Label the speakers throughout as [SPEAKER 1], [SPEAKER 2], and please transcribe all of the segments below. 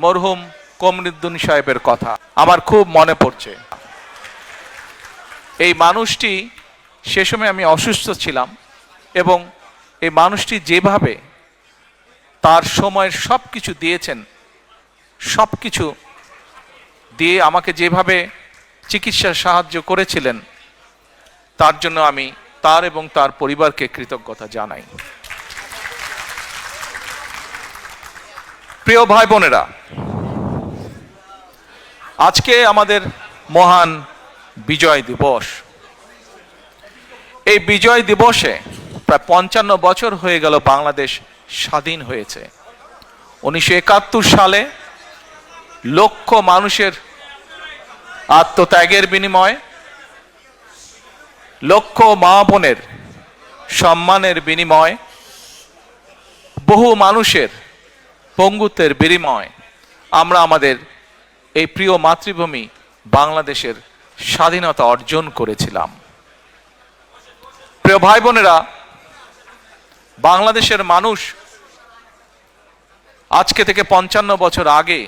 [SPEAKER 1] মরহুম কমরুদ্দিন সাহেবের কথা আমার খুব মনে পড়ছে। এই মানুষটি, সে সময় আমি অসুস্থ ছিলাম, এবং এই মানুষটি যেভাবে তার সময়ের সব কিছু দিয়েছেন, সব কিছু দিয়ে আমাকে যেভাবে চিকিৎসার সাহায্য করেছিলেন, তার জন্য আমি তার এবং তার পরিবারকে কৃতজ্ঞতা জানাই। প্রিয় ভাই বোনেরা, আজকে আমাদের মহান বিজয় দিবস। এই বিজয় দিবসে প্রায় 55 বছর হয়ে গেল বাংলাদেশ স্বাধীন হয়েছে। 1971 সালে লক্ষ মানুষের আত্মত্যাগের বিনিময়ে, লক্ষ মা বোনের সম্মানের বিনিময়ে, বহু মানুষের পঙ্গুত্বের বিনিময়ে আমরা আমাদের এই প্রিয় মাতৃভূমি বাংলাদেশের স্বাধীনতা অর্জন করেছিলাম। প্রিয় ভাই বোনেরা, বাংলাদেশের মানুষ আজকে থেকে 55 বছর আগে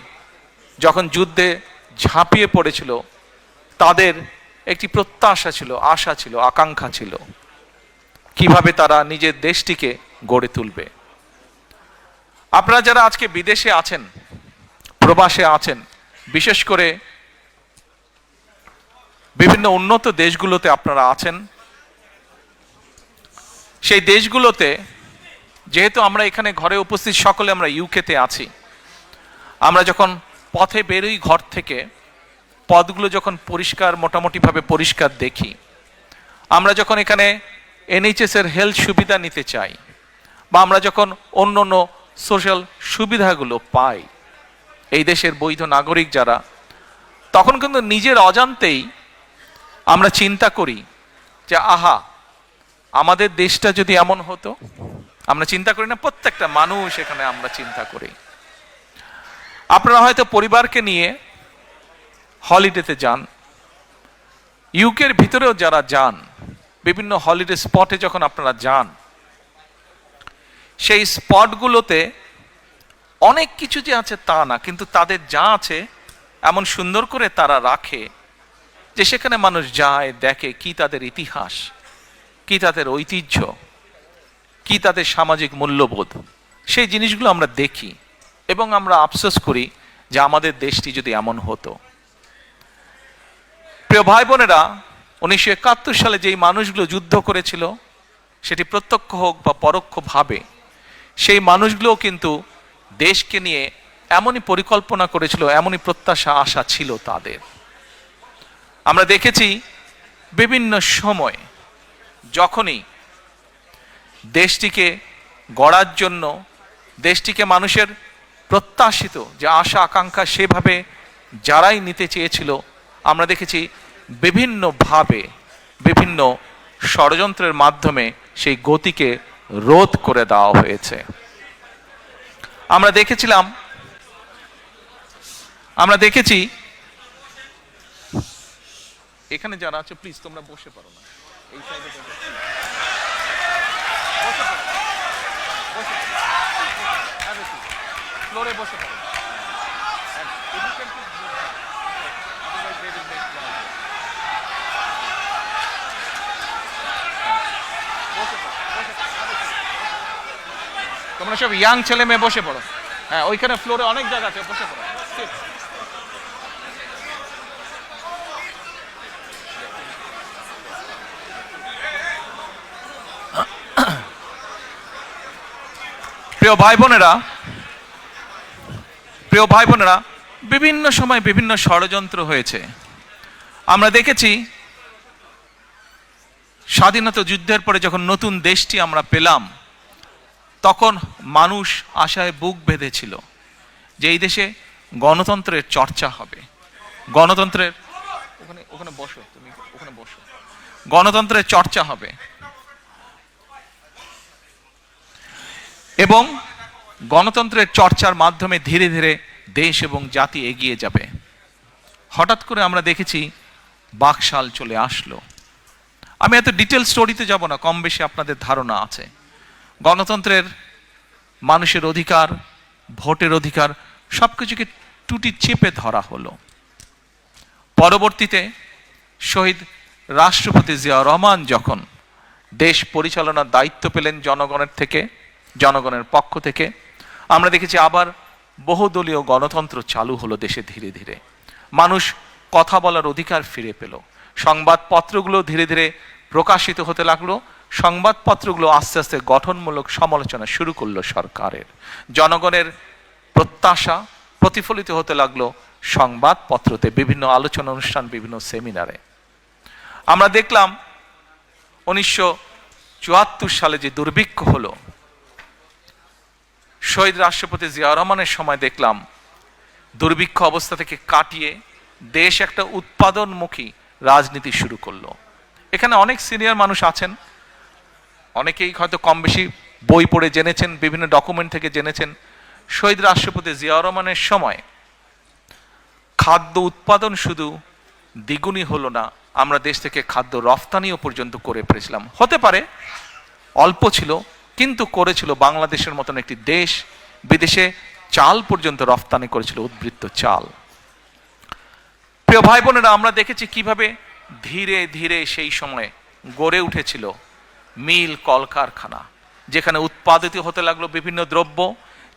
[SPEAKER 1] যখন যুদ্ধে ঝাঁপিয়ে পড়েছিল, তাদের একটি প্রত্যাশা ছিল, আশা ছিল, আকাঙ্ক্ষা ছিল কিভাবে তারা নিজের দেশটিকে গড়ে তুলবে। আপনারা যারা আজকে বিদেশে আছেন, প্রবাসে আছেন, বিশেষ করে বিভিন্ন উন্নত দেশগুলোতে আপনারা আছেন, সেই দেশগুলোতে যেহেতু আমরা এখানে ঘরে উপস্থিত সকলে আমরা ইউকেতে আছি, আমরা যখন পথে বেরোই ঘর থেকে, পথগুলো যখন পরিষ্কার, মোটামুটিভাবে পরিষ্কার দেখি, আমরা যখন এখানে NHS এর হেলথ সুবিধা নিতে চাই, বা আমরা যখন অন্য অন্য সোশ্যাল সুবিধাগুলো পাই এই দেশের বৈধ নাগরিক যারা, তখন কিন্তু নিজের অজান্তেই আমরা চিন্তা করি যে আহা, আমাদের দেশটা যদি এমন হতো। আমরা চিন্তা করি না? প্রত্যেকটা মানুষ এখানে আমরা চিন্তা করি। আপনারা হয়তো পরিবারকে নিয়ে হলিডেতে যান, ইউকের ভিতরেও যারা যান, বিভিন্ন হলিডে স্পটে যখন আপনারা যান, সেই স্পটগুলোতে অনেক কিছু যে আছে তা না, কিন্তু তাদের যা আছে এমন সুন্দর করে তারা রাখে যে সেখানে মানুষ যায়, দেখে কি তাদের ইতিহাস, কি তাদের ঐতিহ্য, কি তাদের সামাজিক মূল্যবোধ। সেই জিনিসগুলো আমরা দেখি এবং আমরা আফসোস করি যে আমাদের দেশটি যদি এমন হতো। প্রিয় ভাই বোনেরা, 1971 সালে যেই মানুষগুলো যুদ্ধ করেছিল, সেটি প্রত্যক্ষ হোক বা পরোক্ষভাবে, সেই মানুষগুলো কিন্তু দেশকে নিয়ে এমনই পরিকল্পনা করেছিল, এমনই প্রত্যাশা, আশা ছিল তাদের। আমরা দেখেছি বিভিন্ন সময় যখনই দেশটিকে গড়ার জন্য, দেশটিকে মানুষের প্রত্যাশিত যে আশা আকাঙ্ক্ষা সেভাবে যারাই নিতে চেয়েছিল, আমরা দেখেছি বিভিন্নভাবে, বিভিন্ন ষড়যন্ত্রের মাধ্যমে সেই গতিকে রোধ করে দেওয়া হয়েছে। আমরা দেখেছি এখানে যারা আছে, প্লিজ তোমরা বসে পারো না, এই সাইডে ফ্লোরে বসে পারো। তোমরা সব ইয়াং ছেলে মেয়ে বসে পড়ো। হ্যাঁ, ওইখানে ফ্লোরে অনেক জায়গা আছে, বসে পড়ো। প্রিয় ভাই বোনেরা, বিভিন্ন সময় বিভিন্ন ষড়যন্ত্র হয়েছে। আমরা দেখেছি স্বাধীনতা যুদ্ধের পরে যখন নতুন দেশটি আমরা পেলাম, তখন মানুষ আশায় বুক বেঁধেছিল যে এই দেশে গণতন্ত্রের চর্চা হবে, গণতন্ত্রের ওখানে বসো, তুমি ওখানে বসো, গণতন্ত্রের চর্চা হবে এবং গণতন্ত্রের চর্চার মাধ্যমে ধীরে ধীরে দেশ এবং জাতি এগিয়ে যাবে। হঠাৎ করে আমরা দেখেছি বাকশাল চলে আসলো। আমি এত ডিটেল স্টোরিতে যাব না, কম বেশি আপনাদের ধারণা আছে। গণতন্ত্রের, মানুষের অধিকার, ভোটের অধিকার সবকিছুকে টুটি চেপে ধরা হলো। পরবর্তীতে শহীদ রাষ্ট্রপতি জিয়াউর রহমান যখন দেশ পরিচালনার দায়িত্ব পেলেন জনগণের পক্ষ থেকে, আমরা দেখেছি আবার বহুদলীয় গণতন্ত্র চালু হলো দেশে ধীরে ধীরে। মানুষ কথা বলার অধিকার ফিরে পেল। সংবাদপত্রগুলো ধীরে ধীরে প্রকাশিত হতে লাগলো। সংবাদপত্রগুলো আস্তে আস্তে গঠনমূলক সমালোচনা শুরু করলো সরকারের। জনগণের প্রত্যাশা প্রতিফলিত হতে লাগলো সংবাদপত্রতে, বিভিন্ন আলোচনা অনুষ্ঠান, বিভিন্ন সেমিনারে। আমরা দেখলাম 1974 সালে যে দুর্ভিক্ষ হলো, শহীদ রাষ্ট্রপতি জিয়াউর রহমানের সময় দেখলাম দুর্ভিক্ষ অবস্থা থেকে কাটিয়ে দেশ একটা উৎপাদনমুখী রাজনীতি শুরু করলো। এখানে অনেক সিনিয়র মানুষ আছেন, অনেকেই হয়তো কম বেশি বই পড়ে জেনেছেন, বিভিন্ন ডকুমেন্ট থেকে জেনেছেন, শহীদ রাষ্ট্রপতি জিয়াউর রহমানের সময় খাদ্য উৎপাদন শুধু দ্বিগুণই হলো না, আমরা দেশ থেকে খাদ্য রফতানিও পর্যন্ত করে পেরেছিলাম। হতে পারে অল্প ছিল, কিন্তু করেছিল। বাংলাদেশের মতন একটি দেশ বিদেশে চাল পর্যন্ত রফতানি করেছিল, উদ্বৃত্ত চাল। প্রিয় ভাই বোনেরা, আমরা দেখেছি কিভাবে ধীরে ধীরে সেই সময় গড়ে উঠেছিল মিল, কলকারখানা, যেখানে উৎপাদিত হতে লাগলো বিভিন্ন দ্রব্য,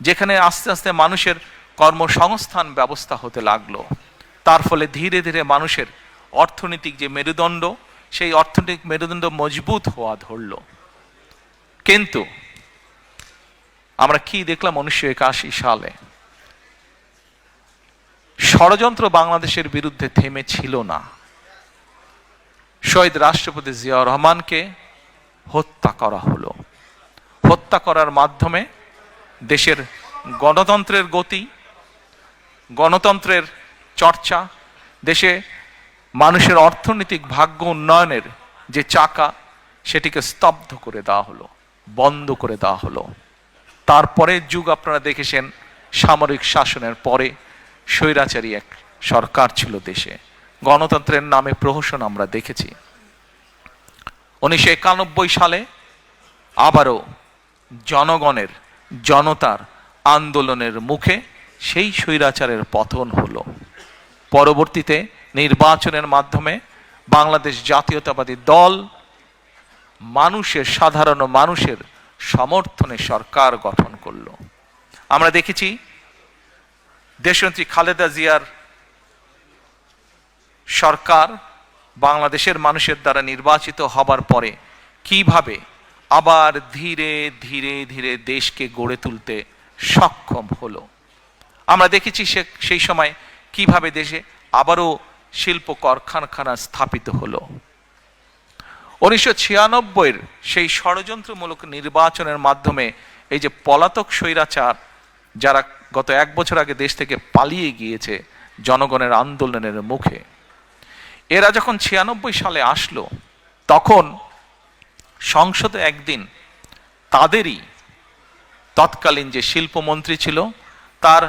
[SPEAKER 1] যেখানে আস্তে আস্তে মানুষের কর্মসংস্থান ব্যবস্থা হতে লাগলো। তার ফলে ধীরে ধীরে মানুষের অর্থনৈতিক যে মেরুদণ্ড, সেই অর্থনৈতিক মেরুদণ্ড মজবুত হওয়া ধরল। কিন্তু আমরা কি দেখলাম 1981 সালে? ষড়যন্ত্র বাংলাদেশের বিরুদ্ধে থেমে ছিল না। শহীদ রাষ্ট্রপতি জিয়াউর রহমানকে হত্যা করা হলো। হত্যা করার মাধ্যমে দেশের গণতন্ত্রের গতি, গণতন্ত্রের চর্চা, দেশে মানুষের অর্থনৈতিক ভাগ্য উন্নয়নের যে চাকা, সেটিকে স্তব্ধ করে দেওয়া হলো, বন্ধ করে দেওয়া হলো। তারপরে যুগ আপনারা দেখেছেন, সামরিক শাসনের পরে স্বৈরাচারী এক সরকার ছিল দেশে। গণতন্ত্রের নামে প্রহসন আমরা দেখেছি। 1991 সালে আবারও জনতার আন্দোলনের মুখে সেই স্বৈরাচারের পতন হলো। পরবর্তীতে নির্বাচনের মাধ্যমে বাংলাদেশ জাতীয়তাবাদী দল সাধারণ মানুষের সমর্থনে সরকার গঠন করলো। আমরা দেখেছি দেশনেত্রী খালেদা জিয়ার সরকার বাংলাদেশের মানুষের দ্বারা নির্বাচিত হবার পরে কিভাবে আবার ধীরে ধীরে ধীরে দেশকে গড়ে তুলতে সক্ষম হলো। আমরা দেখেছি সেই সময় কিভাবে দেশে আবারও শিল্প কারখানা স্থাপিত হলো। 1996 সেই ষড়যন্ত্রমূলক নির্বাচনের মাধ্যমে এই যে পলাতক স্বৈরাচার, যারা গত 1 বছর আগে দেশ থেকে পালিয়ে গিয়েছে জনগণের আন্দোলনের মুখে, এরা যখন 96 সালে আসলো, তখন সংসদে একদিন তাদেরই তৎকালীন যে শিল্পমন্ত্রী ছিল, তার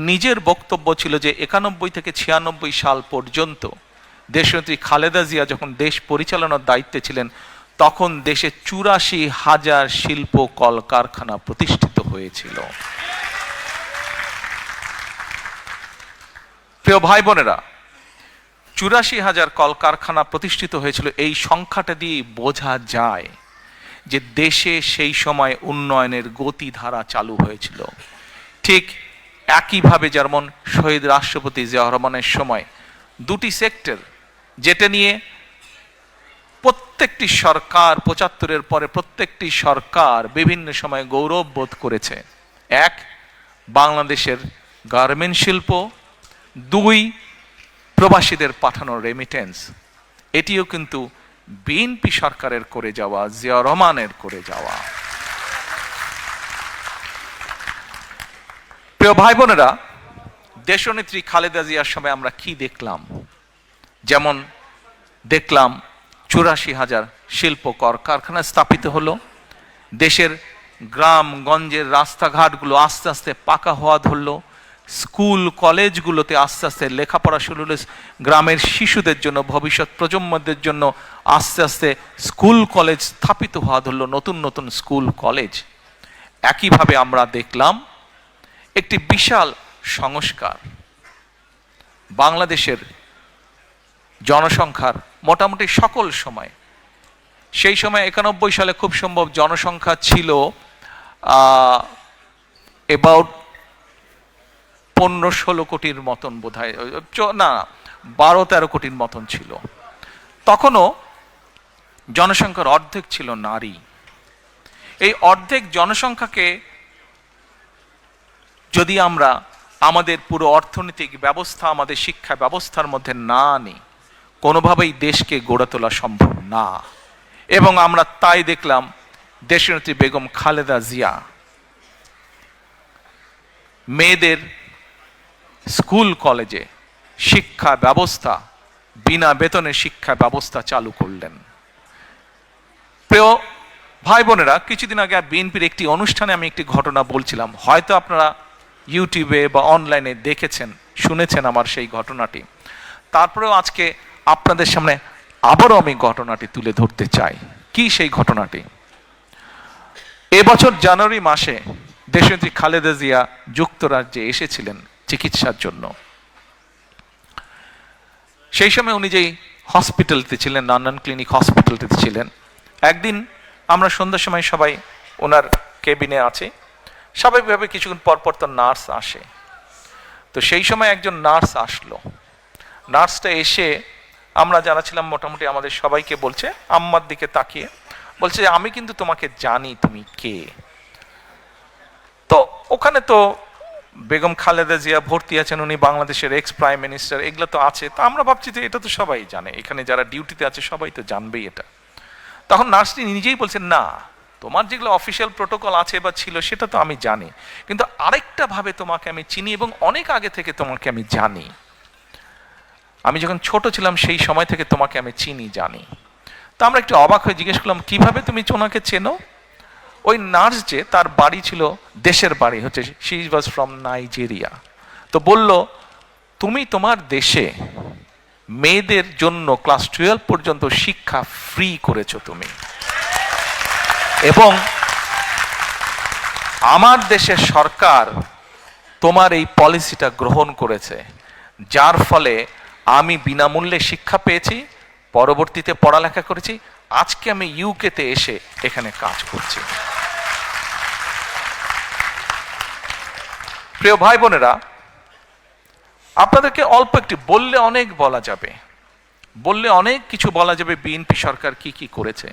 [SPEAKER 1] নিজের বক্তব্য ছিল যে 91 থেকে 96 সাল পর্যন্ত দেশনেত্রী খালেদা জিয়া যখন দেশ পরিচালনার দায়িত্বে ছিলেন, তখন দেশে 84,000 শিল্প কলকারখানা প্রতিষ্ঠিত হয়েছিল। প্রিয় ভাই বোনেরা, 84,000 কলকারখানা প্রতিষ্ঠিত হয়েছিল। এই সংখ্যাটা দিয়ে বোঝা যায় যে দেশে সেই সময় উন্নয়নের গতিধারা চালু হয়েছিল। ঠিক একইভাবে যেমন শহীদ রাষ্ট্রপতি জিয়াউর রহমানের সময় দুটি সেক্টর, যেটা নিয়ে প্রত্যেকটি সরকার 75-এর পরে প্রত্যেকটি সরকার বিভিন্ন সময় গৌরব বোধ করেছে। এক, বাংলাদেশের গার্মেন্ট শিল্প, দুই, প্রবাসীদের পাঠানো রেমিটেন্স। এটিও কিন্তু বিএনপি সরকারের করে যাওয়া, জিয়াউর রহমানের করে যাওয়া। প্রিয় ভাই বোনেরা, দেশনেত্রী খালেদা জিয়ার সময় আমরা কি দেখলাম? যেমন দেখলাম 84,000 শিল্প কারখানা স্থাপিত হলো। দেশের গ্রামগঞ্জের রাস্তাঘাটগুলো আস্তে আস্তে পাকা হওয়া ধরলো। স্কুল কলেজগুলোতে আস্তে আস্তে লেখাপড়া শুরু হলো। গ্রামের শিশুদের জন্য, ভবিষ্যৎ প্রজন্মদের জন্য আস্তে আস্তে স্কুল কলেজ স্থাপিত হওয়া ধরলো, নতুন নতুন স্কুল কলেজ। একইভাবে আমরা দেখলাম একটি বিশাল সংস্কার বাংলাদেশের জনসংখ্যার মোটামুটি সকল সময়, সেই সময় 91 সালে খুব সম্ভব জনসংখ্যা ছিল অ্যাবাউট 15-16 কোটির মতন বোধ হয়, না 12-13 কোটির মতন ছিল। তখনও জনসংখ্যার অর্ধেক ছিল নারী। এই অর্ধেক জনসংখ্যাকে যদি আমরা আমাদের পুরো অর্থনৈতিক ব্যবস্থা, আমাদের শিক্ষা ব্যবস্থার মধ্যে না আনি, কোনোভাবেই দেশকে গড়ে তোলা সম্ভব না। এবং আমরা তাই দেখলাম দেশনেত্রী বেগম খালেদা জিয়া মেয়েদের স্কুল কলেজে শিক্ষা ব্যবস্থা, বিনা বেতনে শিক্ষা ব্যবস্থা চালু করলেন। প্রিয় ভাই বোনেরা, কিছুদিন আগে বিএনপির একটি অনুষ্ঠানে আমি একটি ঘটনা বলছিলাম, হয়তো আপনারা ইউটিউবে বা অনলাইনে দেখেছেন, শুনেছেন আমার সেই ঘটনাটি। তারপরেও আজকে আপনাদের সামনে আবারও আমি ঘটনাটি তুলে ধরতে চাই। কি সেই ঘটনাটি? এবছর জানুয়ারি মাসে দেশনেত্রী খালেদা জিয়া যুক্তরাজ্যে এসেছিলেন চিকিৎসার জন্য। সেই সময় উনি যেই হসপিটালতে ছিলেন, লন্ডন ক্লিনিক হসপিটালতে ছিলেন, একদিন আমরা সন্ধ্যার সময় সবাই ওনার কেবিনে আছি, স্বাভাবিকভাবে কিছুক্ষণ পর তো নার্স আসে। তো সেই সময় একজন নার্স আসলো। নার্সটা এসে আমরা যারা ছিলাম মোটামুটি আমাদের সবাইকে বলছে, আম্মার দিকে তাকিয়ে বলছে, আমি কিন্তু তোমাকে জানি, তুমি কে। তো ওখানে তো বেগম খালেদা জিয়া ভর্তি আছেন, উনি বাংলাদেশের এক্স প্রাইম মিনিস্টার, এগুলো তো আছে। তো আমরা ভাবছি যে এটা তো সবাই জানে, এখানে যারা ডিউটিতে আছে সবাই তো জানবেই এটা। তখন নার্সটি নিজেই বলছেন, না, তোমার যেগুলো অফিসিয়াল প্রোটোকল আছে বা ছিল সেটা তো আমি জানি, কিন্তু আরেকটা ভাবে তোমাকে আমি চিনি এবং অনেক আগে থেকে তোমাকে আমি জানি। আমি যখন ছোট ছিলাম সেই সময় থেকে তোমাকে আমি চিনি, জানি। তো আমরা একটু অবাক হয়ে জিজ্ঞেস করলাম, কিভাবে তুমি ওনাকে চেনো? ওই নার্স যে, তার বাড়ি ছিল, দেশের বাড়ি হচ্ছে, শি ওয়াজ ফ্রম নাইজেরিয়া। তো বলল, তুমি তোমার দেশে মেয়েদের জন্য ক্লাস 12 পর্যন্ত শিক্ষা ফ্রি করেছো তুমি, এবং আমার দেশের সরকার তোমার এই পলিসিটা গ্রহণ করেছে, যার ফলে আমি বিনামূল্যে শিক্ষা পেয়েছি, পরবর্তীতে পড়ালেখা করেছি, আজকে আমি ইউকেতে এসে এখানে কাজ করছি। প্রিয় ভাই বোনেরা, আপনাদেরকে অল্প একটি বললে অনেক বলা যাবে, বললে অনেক কিছু বলা যাবে বিএনপি সরকার কি কি করেছে।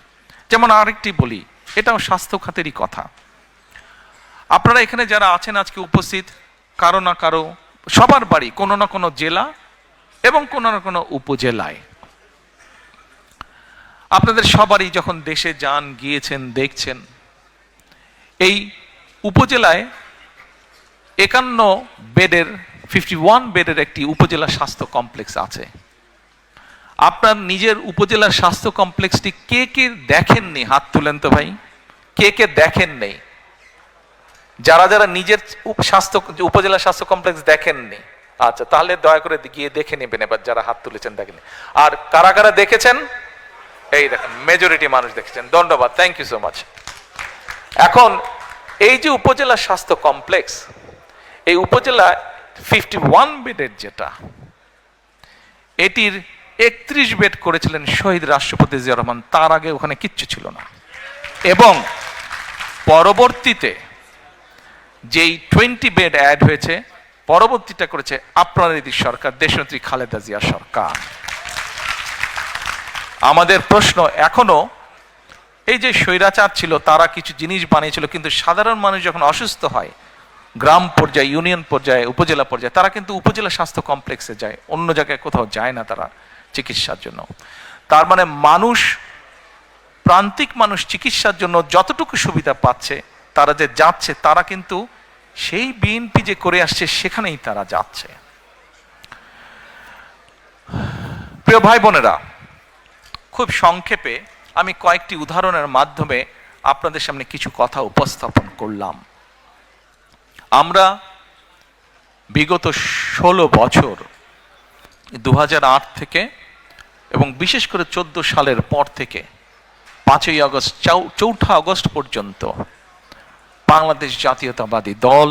[SPEAKER 1] যেমন আরেকটি বলি, এটাও স্বাস্থ্য খাতেরই কথা। আপনারা এখানে যারা আছেন আজকে উপস্থিত, কারো না কারো, সবার বাড়ি কোনো না কোনো জেলা এবং কোনো না কোনো উপজেলায়। আপনাদের সবারই যখন দেশে যান, গিয়েছেন, দেখছেন, এই উপজেলায় 51 বেডের একটি উপজেলা স্বাস্থ্য কমপ্লেক্স আছে। আপনার নিজের উপজেলার স্বাস্থ্য কমপ্লেক্সটি কে কে দেখেননি? হাত তুলেন তো ভাই, কে কে দেখেননি? যারা যারা নিজের উপজেলা স্বাস্থ্য কমপ্লেক্স দেখেননি, আচ্ছা, তাহলে দয়া করে গিয়ে দেখে নেবেন এবার, যারা হাত তুলেছেন দেখেননি। আর কারা কারা দেখেছেন? এই দেখেন, মেজরিটি মানুষ দেখেছেন, ধন্যবাদ, থ্যাংক ইউ সো মাচ। এখন এই যে উপজেলা স্বাস্থ্য কমপ্লেক্স, এই উপজেলা 51 বেডের যেটা, এটির 31 বেড করেছিলেন শহীদ রাষ্ট্রপতি জিয়া রহমান, তার আগে ওখানে কিচ্ছু ছিল না। এবং পরবর্তীতে যেই 20 বেড অ্যাড হয়েছে, পরবর্তীটা করেছে আপনার এই সরকার, দেশনেত্রী খালেদা জিয়া সরকার। আমাদের প্রশ্ন এখনো, এই যে স্বৈরাচার ছিল তারা কিছু জিনিস বানিয়েছিল, কিন্তু সাধারণ মানুষ যখন অসুস্থ হয়, গ্রাম পর্যায়ে, ইউনিয়ন পর্যায়ে, উপজেলা পর্যায়ে, তারা কিন্তু উপজেলা স্বাস্থ্য কমপ্লেক্সে যায়, অন্য জায়গায় কোথাও যায় না তারা চিকিৎসার জন্য। তার মানে মানুষ, প্রান্তিক মানুষ চিকিৎসার জন্য যতটুকু সুবিধা পাচ্ছে, তারা যে যাচ্ছে, তারা কিন্তু সেই বিএনপি যে করে আসছে সেখানেই তারা যাচ্ছে। প্রিয় ভাই বোনেরা, খুব সংক্ষেপে আমি কয়েকটি উদাহরণের মাধ্যমে আপনাদের সামনে কিছু কথা উপস্থাপন করলাম। আমরা বিগত 16 বছর, 2008 থেকে এবং বিশেষ করে 14 সালের পর থেকে 5ই আগস্ট, 4 আগস্ট পর্যন্ত বাংলাদেশ জাতীয়তাবাদী দল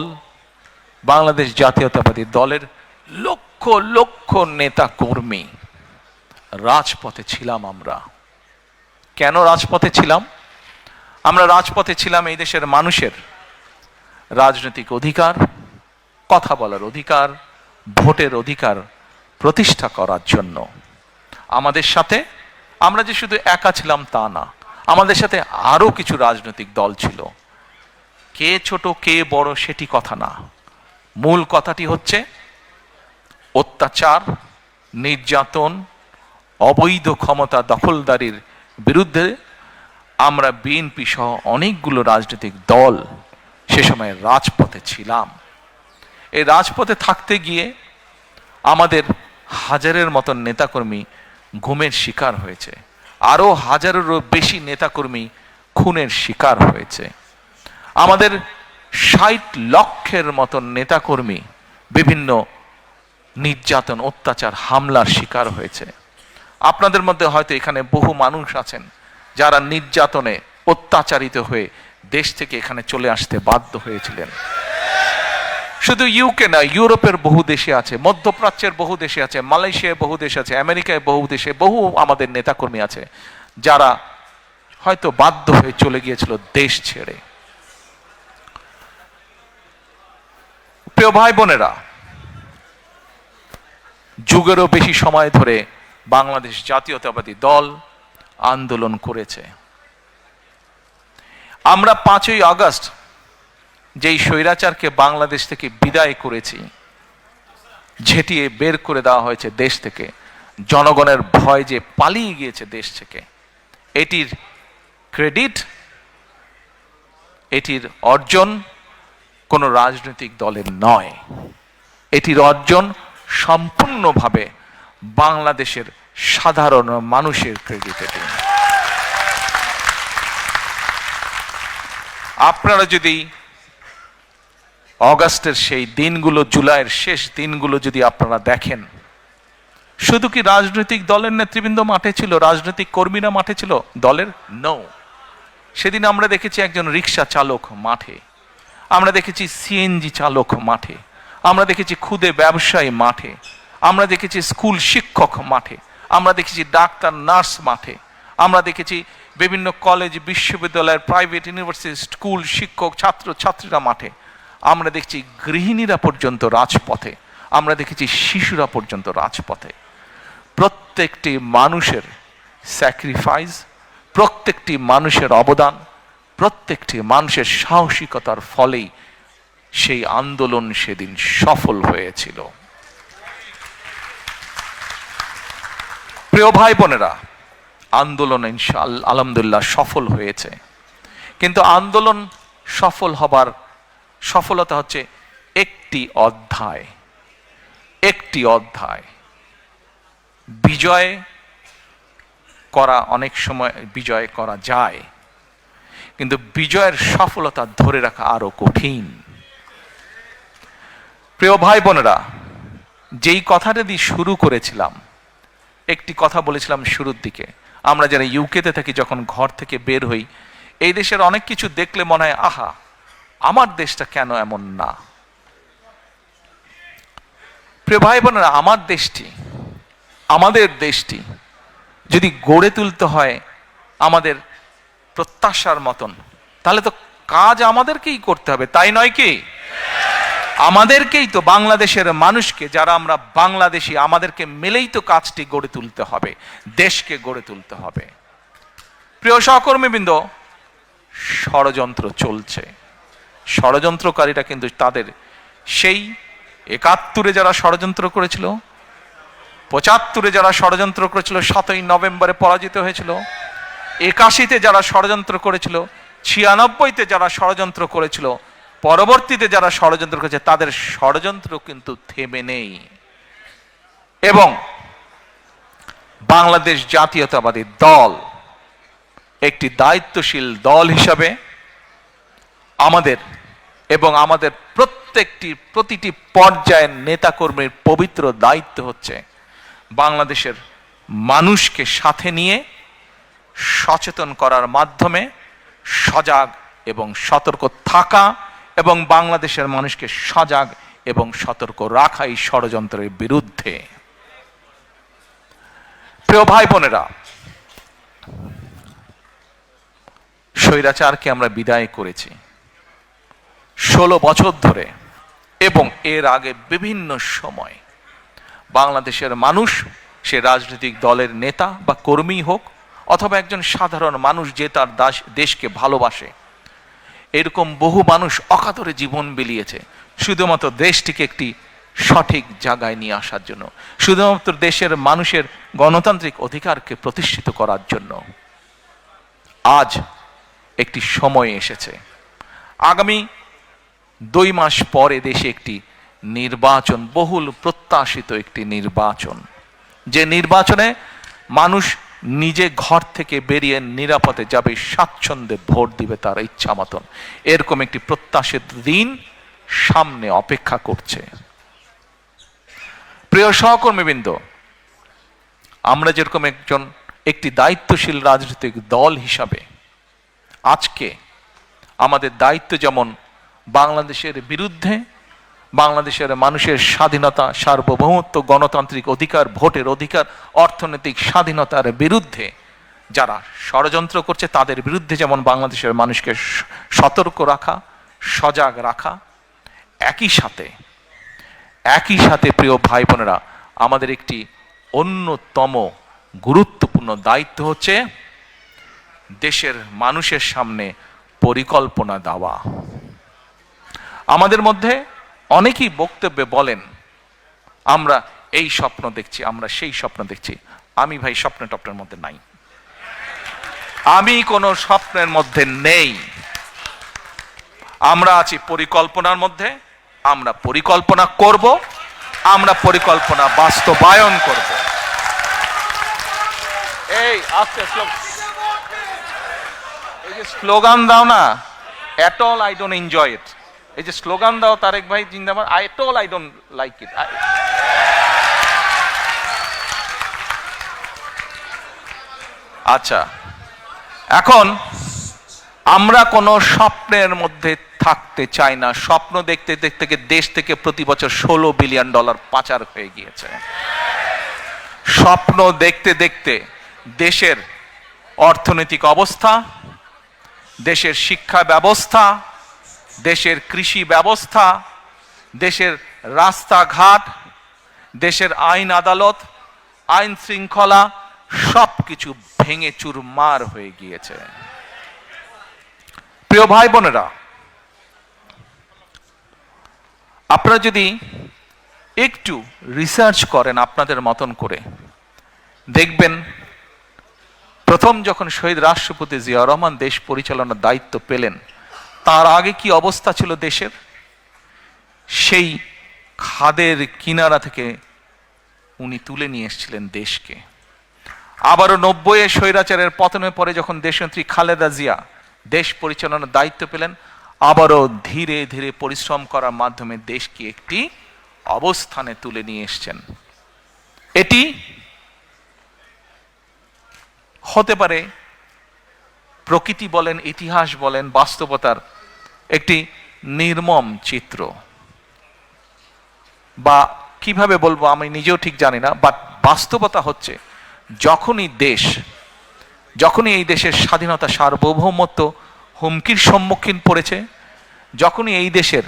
[SPEAKER 1] বাংলাদেশ জাতীয়তাবাদী দলের লক্ষ লক্ষ নেতা কর্মী রাজপথে ছিলাম। আমরা কেন রাজপথে ছিলাম? আমরা রাজপথে ছিলাম এই দেশের মানুষের রাজনৈতিক অধিকার, কথা বলার অধিকার, ভোটের অধিকার প্রতিষ্ঠা করার জন্য। আমাদের সাথে আমরা যে শুধু একা ছিলাম তা না, আমাদের সাথে আরো কিছু রাজনৈতিক দল ছিল। কে ছোট কে বড় সেটি কথা না, মূল কথাটি হচ্ছে অত্যাচার, নির্যাতন, অবৈধ ক্ষমতা দখলদারির বিরুদ্ধে আমরা বিএনপি সহ অনেকগুলো রাজনৈতিক দল সে সময় রাজপথে ছিলাম। এই রাজপথে থাকতে গিয়ে আমাদের হাজারের মতন নেতাকর্মী গুমের শিকার হয়েছে, আরো হাজারেরও বেশি নেতাকর্মী খুনের শিকার হয়েছে। আমাদের ৬০ লক্ষের মতন নেতাকর্মী বিভিন্ন নির্যাতন, অত্যাচার, হামলার শিকার হয়েছে। আপনাদের মধ্যে হয়তো এখানে বহু মানুষ আছেন যারা নির্যাতনে অত্যাচারিত হয়ে দেশ থেকে এখানে চলে আসতে বাধ্য হয়েছিলেন। শুধু ইউকে না, ইউরোপের বহু দেশে আছে, মধ্যপ্রাচ্যের বহু দেশে আছে, মালয়েশিয়ায় বহু দেশ আছে, আমেরিকায় বহু দেশে বহু আমাদের নেতাকর্মী আছে যারা হয়তো বাধ্য হয়ে চলে গিয়েছিল দেশ ছেড়ে। প্রিয় ভাই বোনেরা, যুগেরও বেশি সময় ধরে বাংলাদেশ জাতীয়তাবাদী দল আন্দোলন করেছে। আমরা ৫ই আগস্ট যেই স্বৈরাচারকে বাংলাদেশ থেকে বিদায় করেছি, ঝেঁটিয়ে বের করে দেওয়া হয়েছে দেশ থেকে, জনগণের ভয় যে পালিয়ে গিয়েছে দেশ থেকে, এটির ক্রেডিট, এটির অর্জন কোনো রাজনৈতিক দলের নয়। এটির অর্জন সম্পূর্ণভাবে বাংলাদেশের সাধারণ মানুষের ক্রেডিট। এটি আপনারা যদি অগাস্টের সেই দিনগুলো, জুলাইয়ের শেষ দিনগুলো যদি আপনারা দেখেন, শুধু কি রাজনৈতিক দলের নেতৃবৃন্দ মাঠে ছিল, রাজনৈতিক কর্মীরা মাঠে ছিল দলের? নো। সেদিন আমরা দেখেছি একজন রিক্সা চালক মাঠে, আমরা দেখেছি সিএনজি চালক মাঠে, আমরা দেখেছি ক্ষুদে ব্যবসায়ী মাঠে, আমরা দেখেছি স্কুল শিক্ষক মাঠে, আমরা দেখেছি ডাক্তার নার্স মাঠে, আমরা দেখেছি বিভিন্ন কলেজ, বিশ্ববিদ্যালয়ের, প্রাইভেট ইউনিভার্সিটি, স্কুল শিক্ষক, ছাত্র ছাত্রীরা মাঠে, আমরা দেখছি গৃহিণীরা পর্যন্ত রাজপথে, আমরা দেখেছি শিশুরা পর্যন্ত রাজপথে। প্রত্যেকটি মানুষের স্যাক্রিফাইস, প্রত্যেকটি মানুষের অবদান, প্রত্যেকটি মানুষের সাহসিকতার ফলেই সেই আন্দোলন সেদিন সফল হয়েছিল। প্রিয় ভাই বোনেরা, আন্দোলন ইনশাআল্লাহ আলহামদুলিল্লাহ সফল হয়েছে, কিন্তু আন্দোলন সফল হবার সফলতা হচ্ছে একটি অধ্যায়। একটি অধ্যায়। বিজয় করা অনেক সময় বিজয় করা যায়, কিন্তু বিজয়ের সফলতা ধরে রাখা আরো কঠিন। প্রিয় ভাই বোনেরা, যেই কথাটা দিয়ে শুরু করেছিলাম, একটি কথা বলেছিলাম শুরুর দিকে, আমরা যারা ইউকেতে থাকি যখন ঘর থেকে বের হই, এই দেশের অনেক কিছু দেখলে মনে হয় আহা, আমার দেশটা কেন এমন না। প্রিয় ভাই বোনেরা, আমার দেশটি, আমাদের দেশটি যদি গড়ে তুলতে হয় আমাদের প্রত্যাশার মতন, তাহলে তো কাজ আমাদেরকেই করতে হবে, তাই নয় কি? আমাদেরকেই তো, বাংলাদেশের মানুষকে যারা আমরা বাংলাদেশি, আমাদেরকে মিলেই তো কাজটি গড়ে তুলতে হবে, দেশকে গড়ে তুলতে হবে। প্রিয় সহকর্মীবৃন্দ, ষড়যন্ত্র চলছে। ষড়যন্ত্রকারীরা কিন্তু তাদের সেই ৭১-এ যারা ষড়যন্ত্র করেছিল, ৭৫-এ যারা ষড়যন্ত্র করেছিল, ৭ই নভেম্বরে পরাজিত হয়েছিল, ৮১-তে যারা ষড়যন্ত্র করেছিল, ৯৬-তে যারা ষড়যন্ত্র করেছিল, পরবর্তীতে যারা ষড়যন্ত্র করেছে, তাদের ষড়যন্ত্র কিন্তু থেমে নেই। এবং বাংলাদেশ জাতীয়তাবাদী দল একটি দায়িত্বশীল দল হিসাবে আমাদের এবং আমাদের প্রতিটি পর্যায়ের নেতাকর্মীর পবিত্র দায়িত্ব হচ্ছে বাংলাদেশের মানুষকে সাথে নিয়ে সচেতন করার মাধ্যমে সজাগ এবং সতর্ক থাকা এবং বাংলাদেশের মানুষকে সজাগ এবং সতর্ক রাখাই ষড়যন্ত্রের বিরুদ্ধে। প্রিয় ভাই বোনেরা, স্বৈরাচারকে আমরা বিদায় করেছি 16 বছর ধরে, এবং এর আগে বিভিন্ন সময় বাংলাদেশের মানুষ, সে রাজনৈতিক দলের নেতা বা কর্মী হোক অথবা একজন সাধারণ মানুষ যে তার দেশকে ভালোবাসে, এরকম বহু মানুষ অকাতরে জীবন বিলিয়েছে শুধুমাত্র দেশটিকে একটি সঠিক জায়গায় নিয়ে আসার জন্য, শুধুমাত্র দেশের মানুষের গণতান্ত্রিক অধিকারকে প্রতিষ্ঠিত করার জন্য। আজ একটি সময় এসেছে, আগামী 2 মাস পরে দেশে একটি নির্বাচন, বহুল প্রত্যাশিত একটি নির্বাচন, যে নির্বাচনে মানুষ নিজে ঘর থেকে বেরিয়ে নিরাপদে যাবে, স্বাচ্ছন্দ্যে ভোট দিবে তার ইচ্ছা মতন। এরকম একটি প্রত্যাশিত দিন সামনে অপেক্ষা করছে। প্রিয় সহকর্মীবৃন্দ, আমরা যেরকম একটি দায়িত্বশীল রাজনৈতিক দল হিসাবে আজকে আমাদের দায়িত্ব যেমন বাংলাদেশের বিরুদ্ধে, বাংলাদেশের মানুষের স্বাধীনতা, সার্বভৌমত্ব, গণতান্ত্রিক অধিকার, ভোটের অধিকার, অর্থনৈতিক স্বাধীনতার বিরুদ্ধে যারা ষড়যন্ত্র করছে তাদের বিরুদ্ধে যেমন বাংলাদেশের মানুষকে সতর্ক রাখা, সজাগ রাখা, একই সাথে প্রিয় ভাই বোনেরা, আমাদের একটি অন্যতম গুরুত্বপূর্ণ দায়িত্ব হচ্ছে দেশের মানুষের সামনে পরিকল্পনা দেওয়া। আমাদের মধ্যে অনেকেই বক্তব্যে বলেন আমরা এই স্বপ্ন দেখছি, আমরা সেই স্বপ্ন দেখছি। আমি ভাই স্বপ্নের মধ্যে নাই, আমি কোনো স্বপ্নের মধ্যে নেই। আমরা আছি পরিকল্পনার মধ্যে, আমরা পরিকল্পনা করব, আমরা পরিকল্পনা বাস্তবায়ন করব। এই আজকে এই যে স্লোগান দাও না, at all I don't enjoy it. এই যে স্লোগান দাও তারেক ভাই জিন্দাবাদ, at all I don't like it. আচ্ছা, এখন আমরা কোনো স্বপ্নের মধ্যে থাকতে চাই না। স্বপ্ন দেখতে দেখতে দেশ থেকে প্রতি বছর $16 বিলিয়ন পাচার হয়ে গিয়েছে। স্বপ্ন দেখতে দেখতে দেশের অর্থনৈতিক অবস্থা, দেশের শিক্ষা ব্যবস্থা, দেশের কৃষি ব্যবস্থা, দেশের রাস্তাঘাট, দেশের আইন আদালত, আইন শৃঙ্খলা সবকিছু ভেঙে চুরমার হয়ে গিয়েছে। প্রিয় ভাই বোনেরা, আপনারা যদি একটু রিসার্চ করেন আপনাদের মতন করে, দেখবেন প্রথম যখন শহীদ রাষ্ট্রপতি জিয়াউর রহমান দেশ পরিচালনার দায়িত্ব পেলেন, তার আগে কি অবস্থা ছিল দেশের, সেই খাদের কিনারা থেকে উনি তুলে নিয়ে এসেছিলেন দেশকে। আবারও 90-এ স্বৈরাচারের পতনের পরে যখন দেশনেত্রী খালেদা জিয়া দেশ পরিচালনার দায়িত্ব পেলেন, আবারও ধীরে ধীরে পরিশ্রম করার মাধ্যমে দেশকে একটি অবস্থানে তুলে নিয়ে এসেছেন। এটি হতে পারে প্রকৃতি বলেন, ইতিহাস বলেন, বাস্তবতার একটি নির্মম চিত্র, বা কিভাবে বলবো আমি নিজেও ঠিক জানি না। বাট বাস্তবতা হচ্ছে যখনই এই দেশের স্বাধীনতা, সার্বভৌমত্ব হুমকির সম্মুখীন পড়েছে, যখনই এই দেশের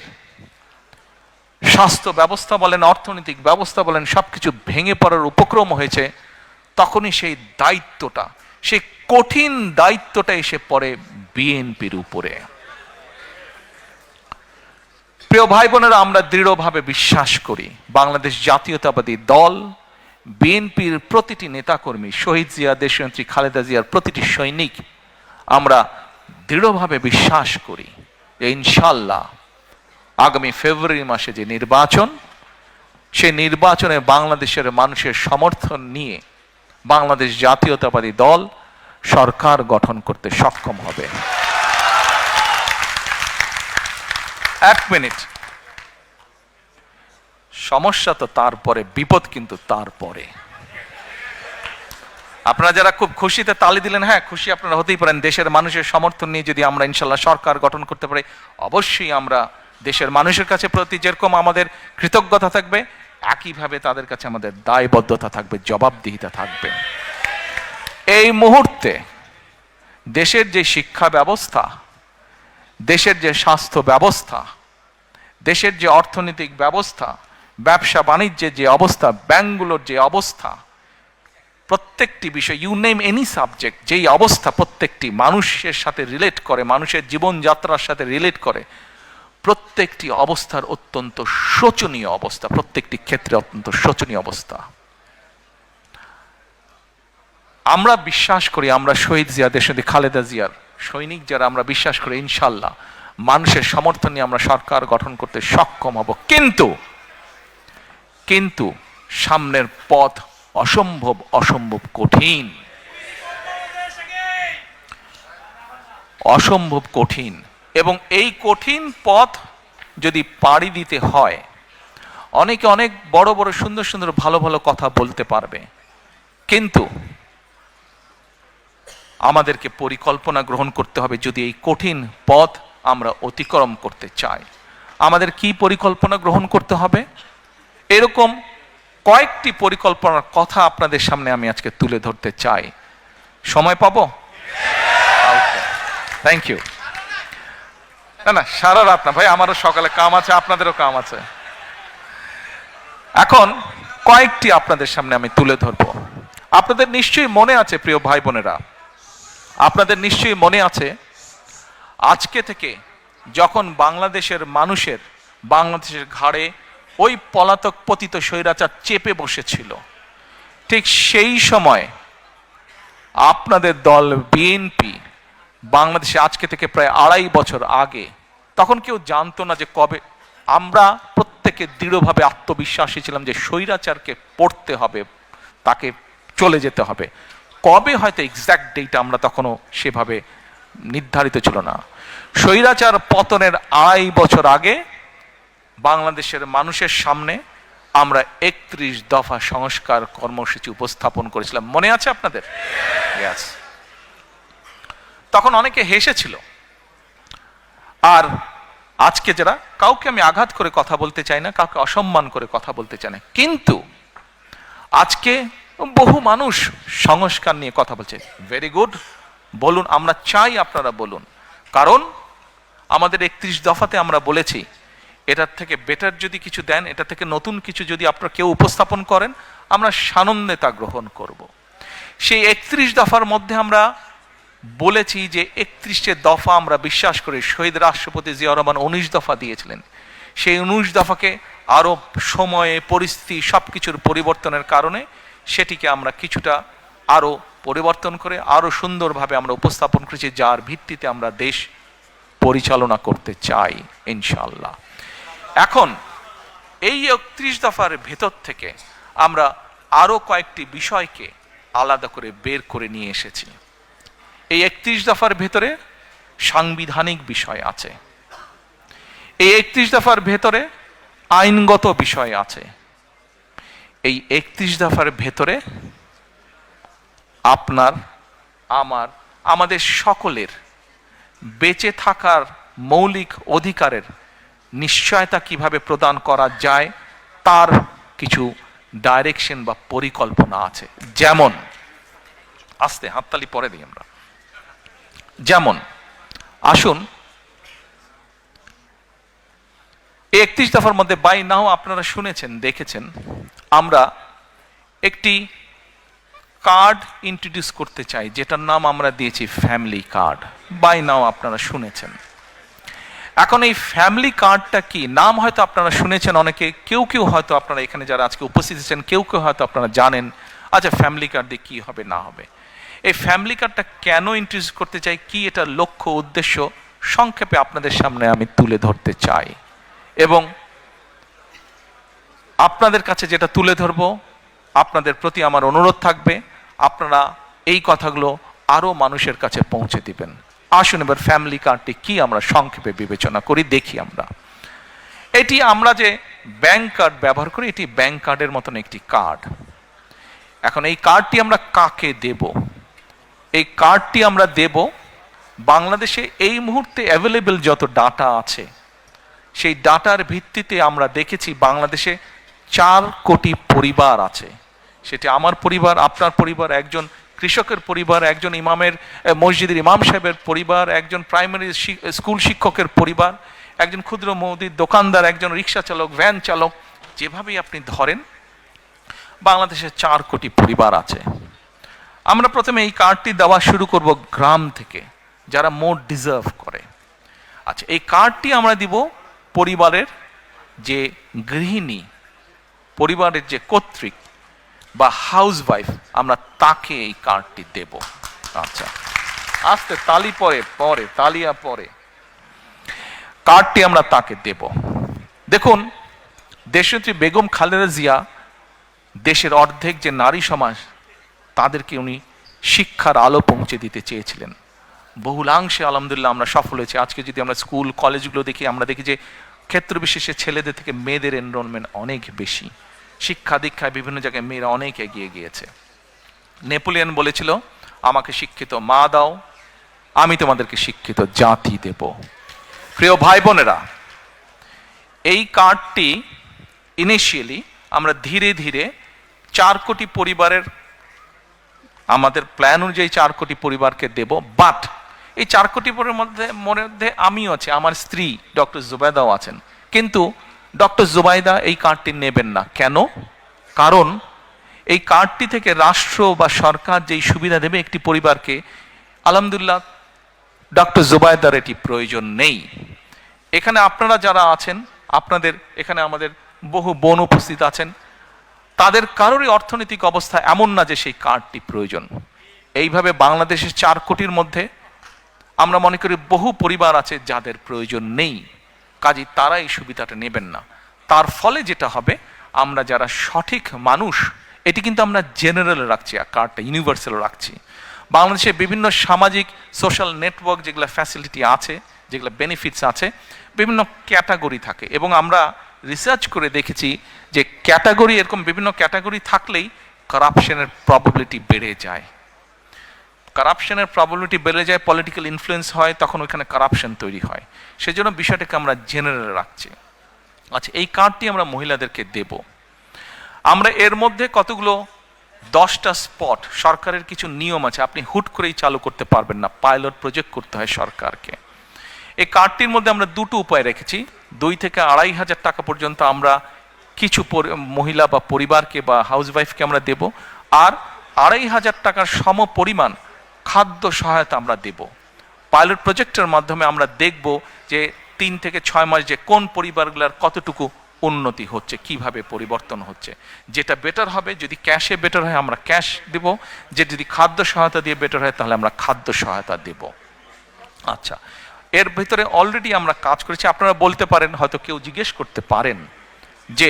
[SPEAKER 1] স্বাস্থ্য ব্যবস্থা বলেন, অর্থনৈতিক ব্যবস্থা বলেন, সবকিছু ভেঙে পড়ার উপক্রম হয়েছে, তখনই সেই দায়িত্বটা, সেই কঠিন দায়িত্বটা এসে পড়ে বিএনপির উপরে। প্রিয় ভাই বোনেরা, আমরা দৃঢ়ভাবে বিশ্বাস করি বাংলাদেশ জাতীয়তাবাদী দল, বিএনপির প্রতিটি নেতাকর্মী, শহীদ জিয়া, দেশনেত্রী খালেদা জিয়ার প্রতিটি সৈনিক, আমরা দৃঢ়ভাবে বিশ্বাস করি যে ইনশাল্লাহ আগামী ফেব্রুয়ারি মাসে যে নির্বাচন, সেই নির্বাচনে বাংলাদেশের মানুষের সমর্থন নিয়ে বাংলাদেশ জাতীয়তাবাদী দল সরকার গঠন করতে সক্ষম হবে। এক মিনিট, সমস্যা তো তারপরে, বিপদ কিন্তু তারপরে। আপনারা যারা খুব খুশিতে তালি দিলেন, হ্যাঁ খুশি আপনারা হতেই পারেন। দেশের মানুষের সমর্থন নিয়ে যদি আমরা ইনশাল্লাহ সরকার গঠন করতে পারি, অবশ্যই আমরা দেশের মানুষের কাছে প্রতি যেরকম আমাদের কৃতজ্ঞতা থাকবে, একইভাবে তাদের কাছে আমাদের দায়বদ্ধতা থাকবে, জবাবদিহিতা থাকবে। এই মুহূর্তে দেশের যে শিক্ষা ব্যবস্থা, দেশের যে স্বাস্থ্য ব্যবস্থা, দেশের যে অর্থনৈতিক ব্যবস্থা, ব্যবসা বাণিজ্যের যে অবস্থা, ব্যাংকগুলোর যে অবস্থা, প্রত্যেকটি বিষয়, ইউ নেম এনি সাবজেক্ট, যেই অবস্থা প্রত্যেকটি মানুষের সাথে রিলেট করে, মানুষের জীবনযাত্রার সাথে রিলেট করে, প্রত্যেকটি অবস্থার অত্যন্ত শোচনীয় অবস্থা, প্রত্যেকটি ক্ষেত্রে অত্যন্ত শোচনীয় অবস্থা। আমরা বিশ্বাস করি, আমরা শহীদ জিয়া, দেশনেত্রী খালেদা জিয়ার সৈনিক যারা, আমরা বিশ্বাস করি ইনশাল্লাহ মানুষের সমর্থন নিয়ে আমরা সরকার গঠন করতে সক্ষম হব। কিন্তু সামনের পথ অসম্ভব অসম্ভব কঠিন, অসম্ভব কঠিন। এবং এই কঠিন পথ যদি পাড়ি দিতে হয়, অনেকে অনেক বড় বড় সুন্দর সুন্দর ভালো ভালো কথা বলতে পারবে, কিন্তু আমাদেরকে পরিকল্পনা গ্রহণ করতে হবে যদি এই কঠিন পথ আমরা অতিক্রম করতে চাই। আমাদের কি পরিকল্পনা গ্রহণ করতে হবে? এরকম কয়েকটি পরিকল্পনার কথা আপনাদের সামনে আমি আজকে তুলে ধরতে চাই। সময় পাবো? Thank you. না সারা রাত না ভাই, আমারও সকালে কাম আছে, আপনাদেরও কাম আছে। এখন কয়েকটি আপনাদের সামনে আমি তুলে ধরবো। আপনাদের নিশ্চয়ই মনে আছে প্রিয় ভাই বোনেরা, আপনাদের নিশ্চয়ই মনে আছে আজকে থেকে যখন বাংলাদেশের মানুষের, বাংলাদেশের ঘাড়ে ওই পলাতক পতিত স্বৈরাচার চেপে বসেছিল, ঠিক সেই সময় আপনাদের দল বিএনপি বাংলাদেশে আজকে থেকে প্রায় 2.5 বছর আগে, তখন কেউ জানতো না যে কবে, আমরা প্রত্যেকে দৃঢ়ভাবে আত্মবিশ্বাসী ছিলাম যে স্বৈরাচারকে পড়তে হবে, তাকে চলে যেতে হবে। কবে হয়তো এক্সাক্ট ডেট আমরা তখনও সেভাবে নির্ধারিত ছিল না। স্বৈরাচার পতনের 2.5 বছর আগে বাংলাদেশের মানুষের সামনে আমরা 31 দফা সংস্কার কর্মসূচি উপস্থাপন করেছিলাম। মনে আছে আপনাদের? Yes. তখন অনেকে হেসেছিল। আর আজকে যারা, কাউকে আমি আঘাত করে কথা বলতে চাই না, কাউকে অসম্মান করে কথা বলতে চাই না, কিন্তু আজকে বহু মানুষ সংস্কার নিয়ে কথা বলছে। ভেরি গুড, বলুন, আমরা চাই আপনারা বলুন। কারণ আমাদের 31 দফাতে আমরা বলেছি এটার থেকে বেটার যদি কিছু দেন, এটা থেকে নতুন কিছু যদি আপনারা কেউ উপস্থাপন করেন, আমরা সানন্দে তা গ্রহণ করব। সেই 31 দফার মধ্যে আমরা বলেছি যে 31 দফা আমরা বিশ্বাস করি, শহীদ রাষ্ট্রপতি জিয়াউর রহমান 19 দফা দিয়েছিলেন। সেই 19 দফাকে আরো সময়ে, পরিস্থিতি, সবকিছুর পরিবর্তনের কারণে সেটিকে আমরা কিছুটা আরো পরিবর্তন করে আরো সুন্দরভাবে আমরা উপস্থাপন করেছি, যার ভিত্তিতে আমরা দেশ পরিচালনা করতে চাই ইনশাআল্লাহ। এখন এই 31 দফার ভেতর থেকে আমরা আরো কয়েকটি বিষয়কে আলাদা করে বের করে নিয়ে এসেছি। এই 31 দফার ভেতরে সাংবিধানিক বিষয় আছে, এই 31 দফার ভেতরে আইনগত বিষয় আছে, এই 31 দফার ভেতরে আপনার, আমার, আমাদের সকলের বেঁচে থাকার মৌলিক অধিকারের নিশ্চয়তা কিভাবে প্রদান করা যায় তার কিছু ডাইরেকশন বা পরিকল্পনা আছে। যেমন, আস্তে হাততালি পরে দিই আমরা, যেমন আসুন, 31 দফার মধ্যে বাই নাও আপনারা শুনেছেন, দেখেছেন, আমরা একটি কার্ড ইন্ট্রোডিউস করতে চাই, যেটার নাম আমরা দিয়েছি ফ্যামিলি কার্ড। বাই নাও আপনারা শুনেছেন। এখন এই ফ্যামিলি কার্ডটা কি, নাম হয়তো আপনারা শুনেছেন অনেকে, কেউ কেউ হয়তো আপনারা এখানে যারা আজকে উপস্থিত আছেন কেউ কেউ হয়তো আপনারা জানেন। আচ্ছা, ফ্যামিলি কার্ড দিয়ে কি হবে না হবে, এই ফ্যামিলি কার্ডটা কেন ইন্ট্রোডিউস করতে চাই, কি এটার লক্ষ্য উদ্দেশ্য সংক্ষেপে আপনাদের সামনে আমি তুলে ধরতে চাই। এবং আপনাদের কাছে যেটা তুলে ধরবো, আপনাদের প্রতি আমার অনুরোধ থাকবে আপনারা এই কথাগুলো আরো মানুষের কাছে পৌঁছে দিবেন। আসুন এবার ফ্যামিলি কার্ডটি কি আমরা সংক্ষেপে বিবেচনা করি, দেখি আমরা। এটি আমরা যে ব্যাংক কার্ড ব্যবহার করি, এটি ব্যাংক কার্ডের মতন একটি কার্ড। এখন এই কার্ডটি আমরা কাকে দেব? এই কার্ডটি আমরা দেব বাংলাদেশে এই মুহূর্তে অ্যাভেলেবল যত ডাটা আছে সেই ডাটার ভিত্তিতে আমরা দেখেছি বাংলাদেশে 4 কোটি পরিবার আছে। সেটি আমার পরিবার, আপনার পরিবার, একজন কৃষকের পরিবার, একজন ইমামের মসজিদের ইমাম সাহেবের পরিবার, একজন প্রাইমারি স্কুল শিক্ষকের পরিবার, একজন ক্ষুদ্র মুদির দোকানদার, একজন রিক্সা চালক, ভ্যান চালক, যেভাবেই আপনি ধরেন বাংলাদেশে 4 কোটি পরিবার আছে। আমরা প্রথমে এই কার্ডটি দেওয়া শুরু করব গ্রাম থেকে, যারা মোর ডিজার্ভ করে। আচ্ছা, এই কার্ডটি আমরা দিব পরিবারের যে গৃহিণী, পরিবারের যে কর্ত্রী বা হাউস ওয়াইফ, আমরা তাকে এই কার্ডটি দেব। আচ্ছা, আস্তে তালি পরে তালিয়া পরে কার্ডটি আমরা তাকে দেব। দেখুন, দেশনেত্রী বেগম খালেদা জিয়া দেশের অর্ধেক যে নারী সমাজ, তাদেরকে উনি শিক্ষার আলো পৌঁছে দিতে চেয়েছিলেন। বহুলাংশে আলহামদুলিল্লাহ আমরা সফল হয়েছি। আজকে যদি আমরা স্কুল কলেজগুলো দেখি, আমরা দেখি যে ক্ষেত্র বিশেষে ছেলেদের থেকে মেয়েদের এনরোলমেন্ট অনেক বেশি। শিক্ষা দীক্ষায় বিভিন্ন জায়গায় মেয়েরা অনেক এগিয়ে গিয়েছে। নেপোলিয়ন বলেছিল, আমাকে শিক্ষিত মা দাও, আমি তোমাদেরকে শিক্ষিত জাতি দেব। প্রিয় ভাই বোনেরা, এই কার্ডটি ইনিশিয়ালি আমরা ধীরে ধীরে 4 কোটি পরিবারের, আমাদের প্ল্যান অনুযায়ী 4 কোটি পরিবারকে দেব। বাট এই 4 কোটি পরিবারের মধ্যে আমিও আছি, আমার স্ত্রী ডক্টর জুবাইদাও আছেন। কিন্তু ডক্টর জুবাইদা এই কার্ডটি নেবেন না। কেন? কারণ এই কার্ডটি থেকে রাষ্ট্র বা সরকার যেই সুবিধা দেবে একটি পরিবারকে, আলহামদুলিল্লাহ ডক্টর জুবাইদার এটি প্রয়োজন নেই। এখানে আপনারা যারা আছেন, আপনাদের এখানে আমাদের বহু বোন উপস্থিত আছেন, তাদের কারোরই অর্থনৈতিক অবস্থা এমন না যে সেই কার্ডটি প্রয়োজন। এইভাবে বাংলাদেশের 4 কোটির মধ্যে আমরা মনে করি বহু পরিবার আছে যাদের প্রয়োজন নেই, কাজেই তারা এই সুবিধাটা নেবেন না। তার ফলে যেটা হবে, আমরা যারা সঠিক মানুষ, এটি কিন্তু আমরা জেনারেল রাখছি, কার্ডটা ইউনিভার্সাল রাখছি। বাংলাদেশে বিভিন্ন সামাজিক সোশ্যাল নেটওয়ার্ক যেগুলো ফ্যাসিলিটি আছে, যেগুলো বেনিফিটস আছে, বিভিন্ন ক্যাটাগরি থাকে। এবং আমরা রিসার্চ করে দেখেছি যে ক্যাটাগরি, এরকম বিভিন্ন ক্যাটাগরি থাকলেই কারাপশনের প্রবাবিলিটি বেড়ে যায়। কারাপশনের প্রবাবিলিটি বেড়ে যায়, পলিটিক্যাল ইনফ্লুয়েন্স হয়, তখন ওইখানে কারাপশন তৈরি হয়। সেজন্য বিষয়টাকে আমরা জেনারেল রাখছি। আচ্ছা, এই কার্ডটি আমরা মহিলাদেরকে দেব। আমরা এর মধ্যে কতগুলো 10টা স্পট, সরকারের কিছু নিয়ম আছে, আপনি হুট করেই চালু করতে পারবেন না, পাইলট প্রজেক্ট করতে হয় সরকারকে। এই কার্ডটির মধ্যে আমরা 2টো উপায় রেখেছি। 2 থেকে 2,500 টাকা পর্যন্ত আমরা কিছু মহিলা বা পরিবারকে বা হাউসওয়াইফকে আমরা দেব, আর 2,500 টাকার সম পরিমাণ খাদ্য সহায়তা আমরা দেব। পাইলট প্রজেক্টের মাধ্যমে আমরা দেখব যে 3 থেকে 6 মাস যে কোন পরিবারগুলোর কতটুকু উন্নতি হচ্ছে, কিভাবে পরিবর্তন হচ্ছে। যেটা বেটার হবে, যদি ক্যাশে বেটার হয় আমরা ক্যাশ দেব, যে যদি খাদ্য সহায়তা দিয়ে বেটার হয় তাহলে আমরা খাদ্য সহায়তা দেব। আচ্ছা, এর ভিতরে অলরেডি আমরা কাজ করেছি। আপনারা বলতে পারেন, হয়তো কেউ জিজ্ঞেস করতে পারেন যে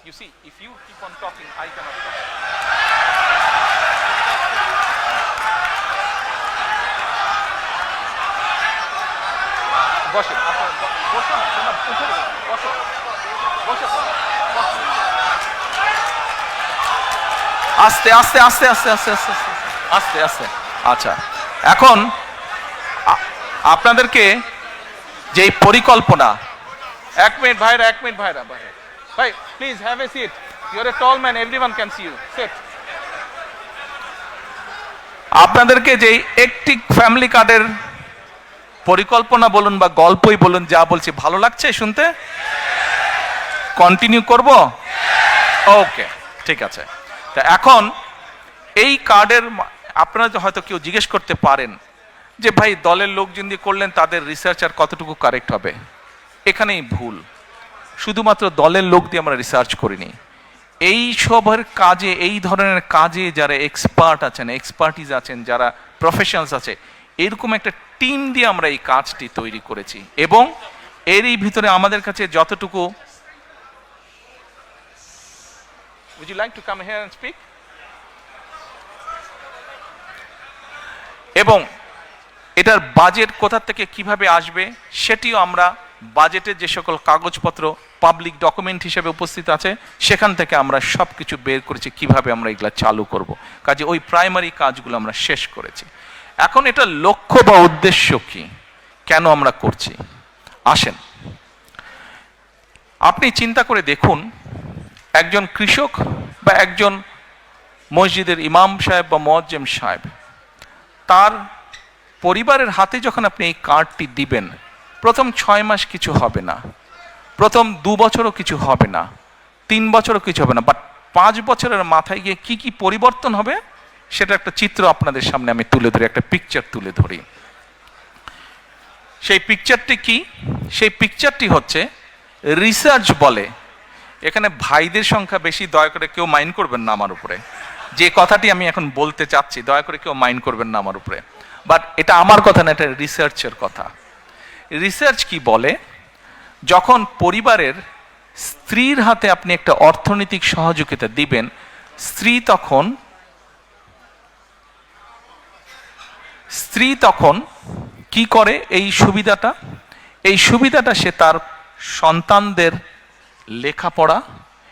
[SPEAKER 1] you see if you keep on talking I cannot talk. বসে আপনারা বসে তোমরা উঠে বসো বসে আস্তে আস্তে আস্তে আস্তে আস্তে আস্তে আস্তে আস্তে। আচ্ছা, এখন আপনাদেরকে যে পরিকল্পনা, 1 মিনিট ভাইরা, 1 মিনিট ভাইরা, ভাই please have a seat, you are a tall man, everyone can see you, sit. আপনাদেরকে যে একটি ফ্যামিলি কার্ডের পরিকল্পনা বলুন বা গল্পই বলুন, যা বলছি ভালো লাগছে শুনতে? কন্টিনিউ করব? ওকে, ঠিক আছে। তা এখন এই কার্ডের আপনারা হয়তো কেউ জিজ্ঞেস করতে পারেন যে ভাই দলের লোকজন দিয়ে করলেন, তাদের রিসার্চ আর কতটুকু কারেক্ট হবে? এখানেই ভুল। শুধুমাত্র দলের লোক দিয়ে আমরা রিসার্চ করিনি। এই সবের কাজে, এই ধরনের কাজে যারা এক্সপার্ট আছেন, এক্সপার্টিজ আছেন, যারা প্রফেশনালস আছে, এরকম একটা টিম দিয়ে আমরা এই কাজটি তৈরি করেছি। এবং এরই ভিতরে আমাদের কাছে যতটুকু, would you like to come here and speak? এবং এটার বাজেট কোথা থেকে কিভাবে আসবে সেটিও আমরা বাজেটের যে সকল কাগজপত্র পাবলিক ডকুমেন্ট হিসেবে উপস্থিত আছে, সেখান থেকে আমরা সব কিছু বের করেছি কিভাবে আমরা এগুলা চালু করব। কাজে ওই প্রাইমারি কাজগুলো আমরা শেষ করেছি। এখন এটা লক্ষ্য বা উদ্দেশ্য কি, কেন আমরা করছি, আসেন। আপনি চিন্তা করে দেখুন, একজন কৃষক বা একজন মসজিদের ইমাম সাহেব বা মুয়াজ্জিম সাহেব, তার পরিবারের হাতে যখন আপনি এই কার্ডটি দিবেন, প্রথম 6 মাস কিছু হবে না, প্রথম 2 বছরও কিছু হবে না, 3 বছরও কিছু হবে না, বাট 5 বছরের মাথায় গিয়ে কি কি পরিবর্তন হবে সেটা একটা চিত্র আপনাদের সামনে আমি তুলে ধরি, একটা পিকচার তুলে ধরি। সেই পিকচারটি কি? সেই পিকচারটি হচ্ছে, রিসার্চ বলে, এখানে ভাইদের সংখ্যা বেশি, দয়া করে কেউ মাইন্ড করবেন না আমার উপরে, যে কথাটি আমি এখন বলতে চাচ্ছি দয়া করে কেউ মাইন্ড করবেন না আমার উপরে, বাট এটা আমার কথা না, এটা রিসার্চের কথা। রিসার্চ কি বলে, যখন পরিবারের স্ত্রীর হাতে আপনি একটা অর্থনৈতিক সহযোগিতা দিবেন, স্ত্রী তখন কি করে? এই সুবিধাটা সে তার সন্তানদের লেখাপড়া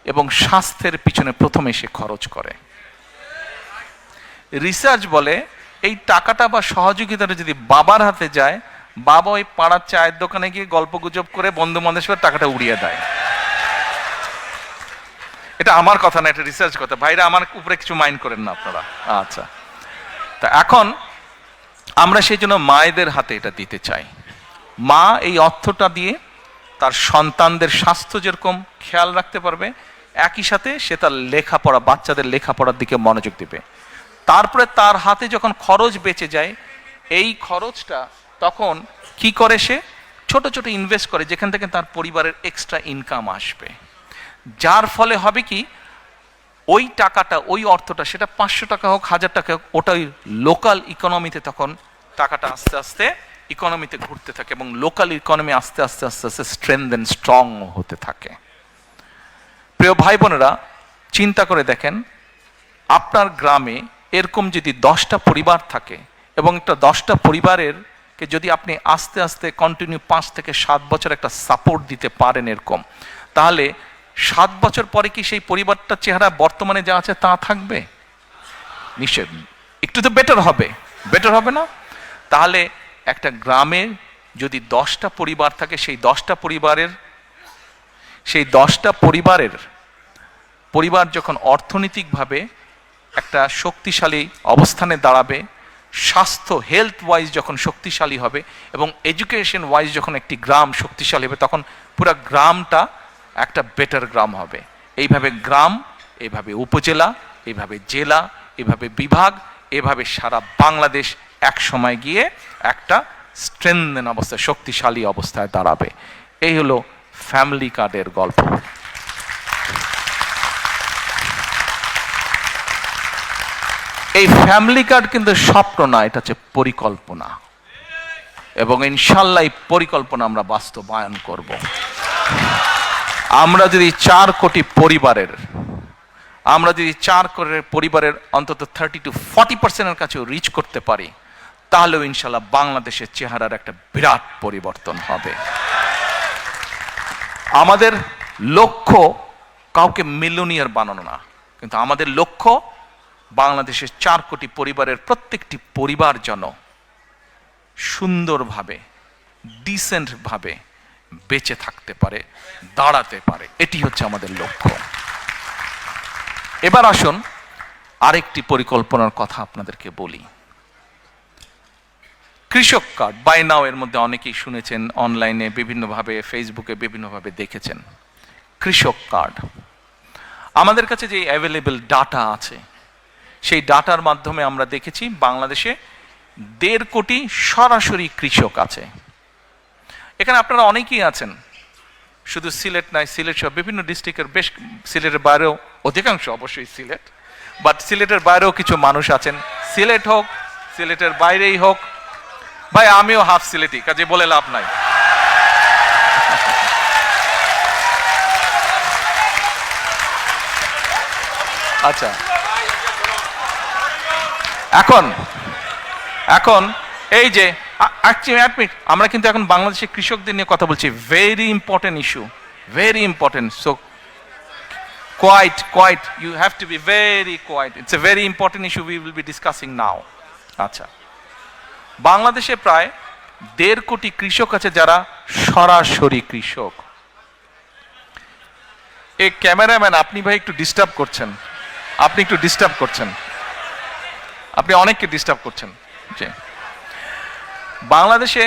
[SPEAKER 1] এবং স্বাস্থ্যের পিছনে প্রথমে সে খরচ করে। রিসার্চ বলে, এই টাকাটা বা সহযোগিতাটা যদি বাবার হাতে যায়, বাবা ওই পাড়ার চায়ের দোকানে গিয়ে গল্প গুজব করে বন্ধু বান্ধবের টাকাটা উড়িয়ে দেয়। এটা আমার কথা না, এটা রিসার্চ কথা। ভাইরা আমার উপরে কিছু মাইন্ড করেন না আপনারা। আচ্ছা, তা এখন আমরা সেই জন্য মায়েদের হাতে এটা দিতে চাই। মা এই অর্থটা দিয়ে তার সন্তানদের স্বাস্থ্য যেরকম খেয়াল রাখতে পারবে, একই সাথে সে তার লেখাপড়া, বাচ্চাদের লেখাপড়ার দিকে মনোযোগ দিবে। তারপরে তার হাতে যখন খরচ বেঁচে যায়, এই খরচটা তখন কি করে? সে ছোট ছোট ইনভেস্ট করে, যেখান থেকে তার পরিবারের এক্সট্রা ইনকাম আসবে। যার ফলে হবে কি, ওই টাকাটা, ওই অর্থটা, সেটা 500 টাকা হোক, 1000 টাকা হোক, ওটাই লোকাল ইকোনমিতে তখন টাকাটা আস্তে আস্তে ইকোনমিতে ঘুরতে থাকে এবং লোকাল ইকোনমি আস্তে আস্তে আস্তে আস্তে স্ট্রেংথেন, স্ট্রং হতে থাকে। প্রিয় ভাই বোনেরা, চিন্তা করে দেখেন, আপনার গ্রামে এরকম যদি 10টা পরিবার থাকে এবং একটা 10টা পরিবারের কে যদি আপনি আস্তে আস্তে কন্টিনিউ 5 থেকে 7 বছর একটা সাপোর্ট দিতে পারেন এরকম, তাহলে 7 বছর পরে কি সেই পরিবারটার চেহারা বর্তমানে যা আছে তা থাকবে? নিশ্চয় একটু তো বেটার হবে না? তাহলে একটা গ্রামে যদি 10টা পরিবার থাকে, সেই 10টা পরিবার যখন অর্থনৈতিকভাবে একটা শক্তিশালী অবস্থানে দাঁড়াবে, স্বাস্থ্য হেলথ ওয়াইজ যখন শক্তিশালী হবে এবং এডুকেশন ওয়াইজ যখন একটি গ্রাম শক্তিশালী হবে, তখন পুরো গ্রামটা একটা বেটার গ্রাম হবে। এইভাবে গ্রাম, এইভাবে উপজেলা, এইভাবে জেলা, এইভাবে বিভাগ, এভাবে সারা বাংলাদেশ এক সময় গিয়ে একটা স্ট্রেংথেন অবস্থায়, শক্তিশালী অবস্থায় দাঁড়াবে। এই হলো ফ্যামিলি কার্ডের গল্প। এই ফ্যামিলি কার্ড কিন্তু স্বপ্ন না, এটা হচ্ছে পরিকল্পনা, এবং ইনশাল্লাহ এই পরিকল্পনা আমরা বাস্তবায়ন করব। আমরা যদি 4 কোটি পরিবারের অন্তত 30 to 40% কাছেও রিচ করতে পারি, তাহলেও ইনশাল্লাহ বাংলাদেশের চেহারার একটা বিরাট পরিবর্তন হবে। আমাদের লক্ষ্য কাউকে মিলিয়নিয়ার বানানো না, কিন্তু আমাদের লক্ষ্য বাংলাদেশের 4 কোটি পরিবারের প্রত্যেকটি পরিবার যেন সুন্দরভাবে, ডিসেন্টভাবে বেঁচে থাকতে পারে, দাঁড়াতে পারে। এটি হচ্ছে আমাদের লক্ষ্য। এবার আসুন আরেকটি পরিকল্পনার কথা আপনাদেরকে বলি। কৃষক কার্ড, বাই নাও এর মধ্যে অনেকেই শুনেছেন, অনলাইনে বিভিন্নভাবে, ফেসবুকে বিভিন্নভাবে দেখেছেন। কৃষক কার্ড, আমাদের কাছে যে অ্যাভেলেবল ডাটা আছে, সেই ডাটার মাধ্যমে আমরা দেখেছি বাংলাদেশে 1.5 কোটি সরাসরি কৃষক আছে। এখানে আপনারা অনেকেই আছেন, শুধু সিলেট নয়, সিলেট সহ বিভিন্ন ডিস্ট্রিক্টের, বেশ সিলেটের বাইরেও, অধিকাংশ অবশ্যই সিলেট, বাট সিলেটের বাইরেও কিছু মানুষ আছেন। সিলেট হোক, সিলেটের বাইরেই হোক, ভাই আমিও হাফ সিলেটি, কাজে বলে লাভ নাই। আচ্ছা, এখন এই যে আমরা কিন্তু এখন বাংলাদেশের কৃষকদের নিয়ে কথা বলছি। Very important issue, very important. So quiet you have to be very quiet. It's a very important issue we will be discussing now. আচ্ছা, বাংলাদেশে প্রায় 1.5 কোটি কৃষক আছে যারা সরাসরি কৃষক। এ ক্যামেরাম্যান, আপনি ভাই একটু ডিস্টার্ব করছেন, আপনি অনেককে ডিস্টার্ব করছেন। যে বাংলাদেশে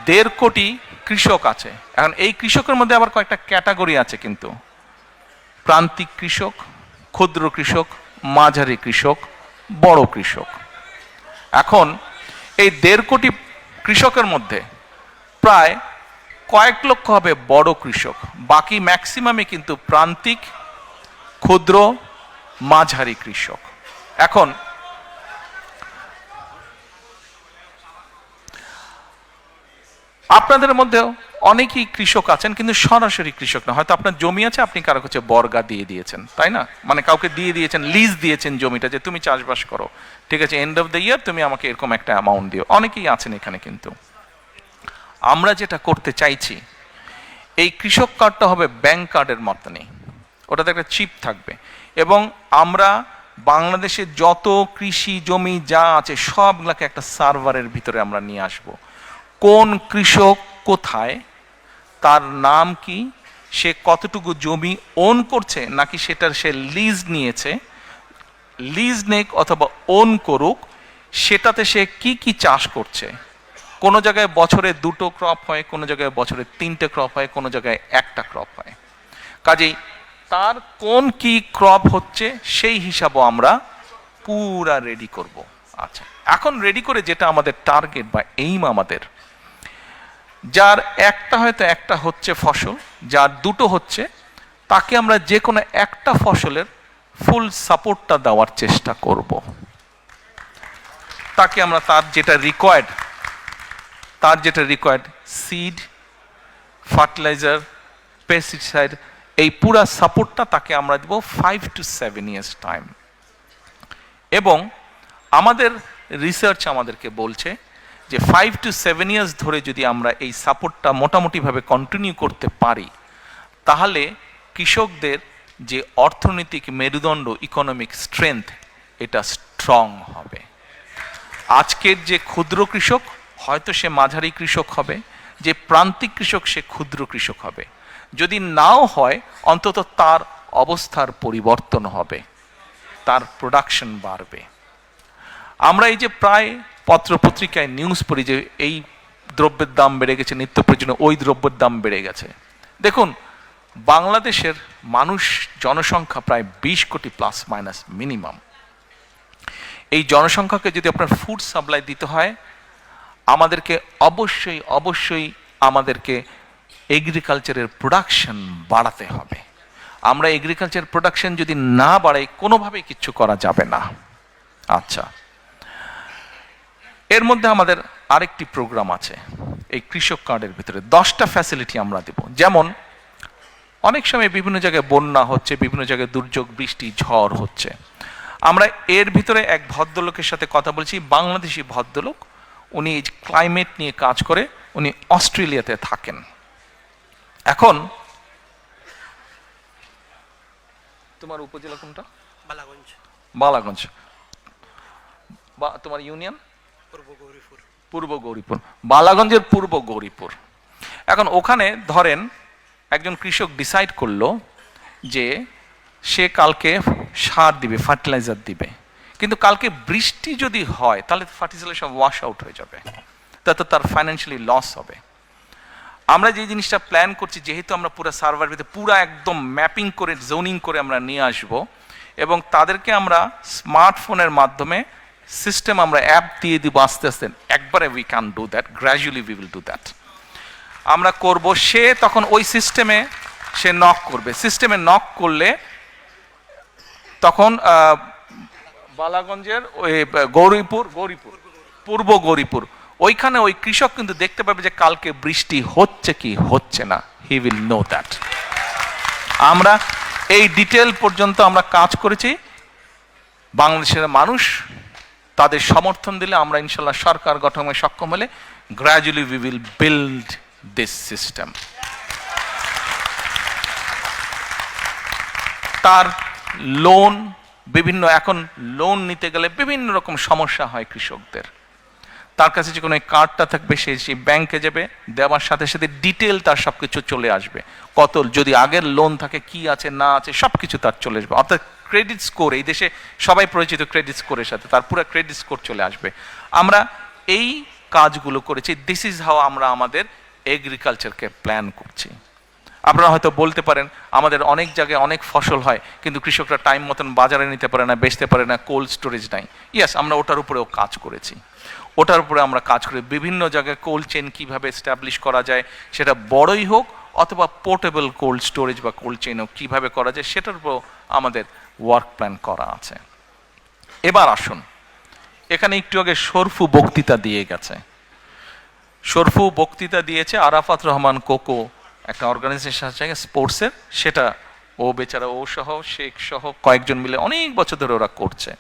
[SPEAKER 1] 1.5 কোটি কৃষক আছে। এখন এই কৃষকের মধ্যে আবার কয়েকটা ক্যাটাগরি আছে কিন্তু, প্রান্তিক কৃষক, ক্ষুদ্র কৃষক, মাঝারি কৃষক, বড় কৃষক। এখন এই 1.5 কোটি কৃষকের মধ্যে প্রায় কয়েক লক্ষ হবে বড় কৃষক, বাকি ম্যাক্সিমামই কিন্তু প্রান্তিক, ক্ষুদ্র, মাঝারি কৃষক। এখন আপনাদের মধ্যেও অনেকেই কৃষক আছেন কিন্তু সরাসরি কৃষক না, হয়তো আপনার জমি আছে, আপনি কারো কাছে বর্গা দিয়ে দিয়েছেন, তাই না? মানে কাউকে দিয়ে দিয়েছেন, লিজ দিয়েছেন জমিটা, যে তুমি চাষবাস করো, ঠিক আছে, এন্ড অফ দ্য ইয়ার তুমি আমাকে এরকম একটা অ্যামাউন্ট দিও। অনেকেই আছেন এখানে। কিন্তু আমরা যেটা করতে চাইছি, এই কৃষক কার্ডটা হবে ব্যাংক কার্ডের মতনই, ওটাতে একটা চিপ থাকবে, এবং আমরা বাংলাদেশে যত কৃষি জমি যা আছে সবগুলাকে একটা সার্ভারের ভিতরে আমরা নিয়ে আসব। কোন কৃষক কোথায়, তার নাম কি, সে কতটুকু জমি ওন করছে, নাকি সেটার সে লিজ নিয়েছে, লিজ নেক অথবা ওন করুক, সেটাতে সে কি কি চাষ করছে। কোনো জায়গায় বছরে 2টো ক্রপ হয়, কোনো জায়গায় বছরে 3টে ক্রপ হয়, কোনো জায়গায় 1টা ক্রপ হয়। কাজেই তার কোন কি ক্রপ হচ্ছে সেই হিসাবও আমরা পুরা রেডি করব। আচ্ছা, এখন রেডি করে যেটা আমাদের টার্গেট বা এইম, আমাদের যার একটা হচ্ছে ফসল, যার 2টো হচ্ছে, তাকে আমরা যে কোনো একটা ফসলের ফুল সাপোর্টটা দেওয়ার চেষ্টা করব। তাকে আমরা তার যেটা রিকোয়ার্ড সিড, ফার্টিলাইজার, পেস্টিসাইড, এই পুরা সাপোর্টটা তাকে আমরা দেব 5 to 7 years টাইম। এবং আমাদের রিসার্চ আমাদেরকে বলছে যে 5 to 7 years ধরে যদি আমরা এই সাপোর্টটা মোটামুটিভাবে কন্টিনিউ করতে পারি, তাহলে কৃষকদের যে অর্থনৈতিক মেরুদণ্ড, ইকোনমিক স্ট্রেংথ, এটা স্ট্রং হবে। আজকের যে ক্ষুদ্র কৃষক হয়তো সে মাঝারি কৃষক হবে, যে প্রান্তিক কৃষক সে ক্ষুদ্র কৃষক হবে। যদি নাও হয়, অন্তত তার অবস্থার পরিবর্তন হবে, তার প্রোডাকশন বাড়বে। আমরা এই যে প্রায় পত্রপত্রিকায় নিউজ পড়ি যে এই দ্রব্যের দাম বেড়ে গেছে, নিত্য প্রয়োজনীয় ওই দ্রব্যের দাম বেড়ে গেছে। দেখুন, বাংলাদেশের জনসংখ্যা প্রায় 20 কোটি প্লাস মাইনাস মিনিমাম। এই জনসংখ্যাকে যদি আপনার ফুড সাপ্লাই দিতে হয়, আমাদেরকে অবশ্যই আমাদেরকে এগ্রিকালচারের প্রোডাকশন বাড়াতে হবে। আমরা এগ্রিকালচার প্রোডাকশন যদি না বাড়াই, কোনোভাবেই কিচ্ছু করা যাবে না। আচ্ছা, এর মধ্যে আমাদের আরেকটি প্রোগ্রাম আছে এই কৃষক কার্ডের ভিতরে। 10টা ফ্যাসিলিটি আমরা দেব। যেমন অনেক সময় বিভিন্ন জায়গায় বন্যা হচ্ছে, বিভিন্ন জায়গায় দুর্যোগ, বৃষ্টি, ঝড় হচ্ছে। আমরা এর ভিতরে এক ভদ্রলোকের সাথে কথা বলছি, বাংলাদেশি ভদ্রলোক, উনি এই ক্লাইমেট নিয়ে কাজ করে, উনি অস্ট্রেলিয়াতে থাকেন। এখন তোমার উপজেলা কোনটা? বালাগঞ্জ। তোমার ইউনিয়ন? পূর্ব গৌরীপুর। বালাগঞ্জের পূর্ব গৌরীপুর। এখন ওখানে ধরেন একজন কৃষক ডিসাইড করলো যে সে কালকে সার দিবে, ফার্টিলাইজার দিবে, কিন্তু কালকে বৃষ্টি যদি হয় তাহলে ফার্টিলাইজার সব ওয়াশ আউট হয়ে যাবে, তাতে তার ফাইন্যান্সিয়ালি লস হবে। আমরা যে জিনিসটা প্ল্যান করছি, যেহেতু আমরা পুরো সার্ভার ভিতরে পুরো একদম ম্যাপিং করে, জোনিং করে আমরা নিয়ে আসব, এবং তাদেরকে আমরা স্মার্টফোনের মাধ্যমে সিস্টেম, আমরা অ্যাপ দিয়ে দিব আস্তে আস্তে। একবারে we can do that, gradually we will do that. আমরা করব, সে তখন ওই সিস্টেমে সে নক করবে। সিস্টেমে নক করলে তখন বালাগঞ্জের ওই গৌরীপুর, পূর্ব গৌরীপুর, ওইখানে ওই কৃষক কিন্তু দেখতে পাবে যে কালকে বৃষ্টি হচ্ছে কি হচ্ছে না। He will know that. আমরা এই ডিটেল পর্যন্ত আমরা কাজ করেছি। বাংলাদেশের মানুষ তাদের সমর্থন দিলে, আমরা ইনশাল্লাহ সরকার গঠনে সক্ষম হলে, gradually we will build this system. তার লোন, বিভিন্ন এখন লোন নিতে গেলে বিভিন্ন রকম সমস্যা হয় কৃষকদের। তার কাছে যে কোনো কার্ডটা থাকবে, সে সেই ব্যাংকে যাবে, দেওয়ার সাথে সাথে ডিটেল তার সব কিছু চলে আসবে, কত যদি আগের লোন থাকে, কি আছে না আছে সব কিছু তার চলে আসবে। অর্থাৎ ক্রেডিট স্কোর, এই দেশে সবাই পরিচিত ক্রেডিট স্কোরের সাথে, তার পুরো ক্রেডিট স্কোর চলে আসবে। আমরা এই কাজগুলো করেছি। দিস ইজ হাউ আমরা আমাদের এগ্রিকালচারকে প্ল্যান করছি। আপনারা হয়তো বলতে পারেন আমাদের অনেক জায়গায় অনেক ফসল হয়, কিন্তু কৃষকরা টাইম মতন বাজারে নিতে পারে না, বেচতে পারে না, কোল্ড স্টোরেজ নাই। ইয়েস, আমরা ওটার উপরেও কাজ করেছি। ওটার উপরে আমরা কাজ করি, বিভিন্ন জায়গায় কোল্ড চেন কীভাবে এস্টাবলিশ করা যায়, সেটা বড়ই হোক অথবা পোর্টেবল কোল্ড স্টোরেজ বা কোল্ড চেন হোক, কীভাবে করা যায় সেটার উপরেও আমাদের ওয়ার্ক প্ল্যান করা আছে। এবার আসুন, এখানে একটু আগে শরফু বক্তৃতা দিয়ে গেছে। শরফু বক্তৃতা দিয়েছে আরাফাত রহমান কোকো, একটা অর্গানাইজেশন আছে স্পোর্টসের, সেটা ও বেচারা, ও সহ শেখ সহ কয়েকজন মিলে অনেক বছর ধরে ওরা করছে।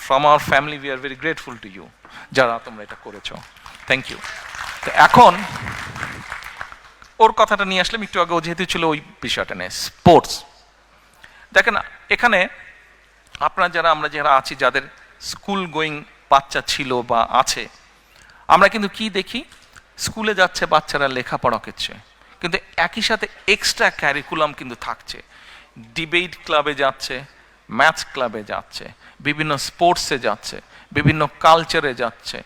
[SPEAKER 1] From our family we are very grateful to you, যারা তোমরা এটা করেছো, থ্যাংক ইউ। তো এখন ওর কথাটা নিয়ে আসলাম একটু আগে, ও যেহেতু ছিল ওই বিষয়টা নিয়ে, স্পোর্টস। দেখেন এখানে আপনারা যারা, আমরা যারা আছি, যাদের স্কুল গোয়িং বাচ্চা ছিল বা আছে, আমরা কিন্তু কি দেখি, স্কুলে যাচ্ছে বাচ্চারা লেখাপড়া করছে, কিন্তু একই সাথে এক্সট্রা ক্যারিকুলাম কিন্তু থাকছে। ডিবেট ক্লাবে যাচ্ছে, ম্যাথস ক্লাবে যাচ্ছে, বিভিন্ন স্পোর্টসে যাচ্ছে, বিভিন্ন কালচারে যাচ্ছে,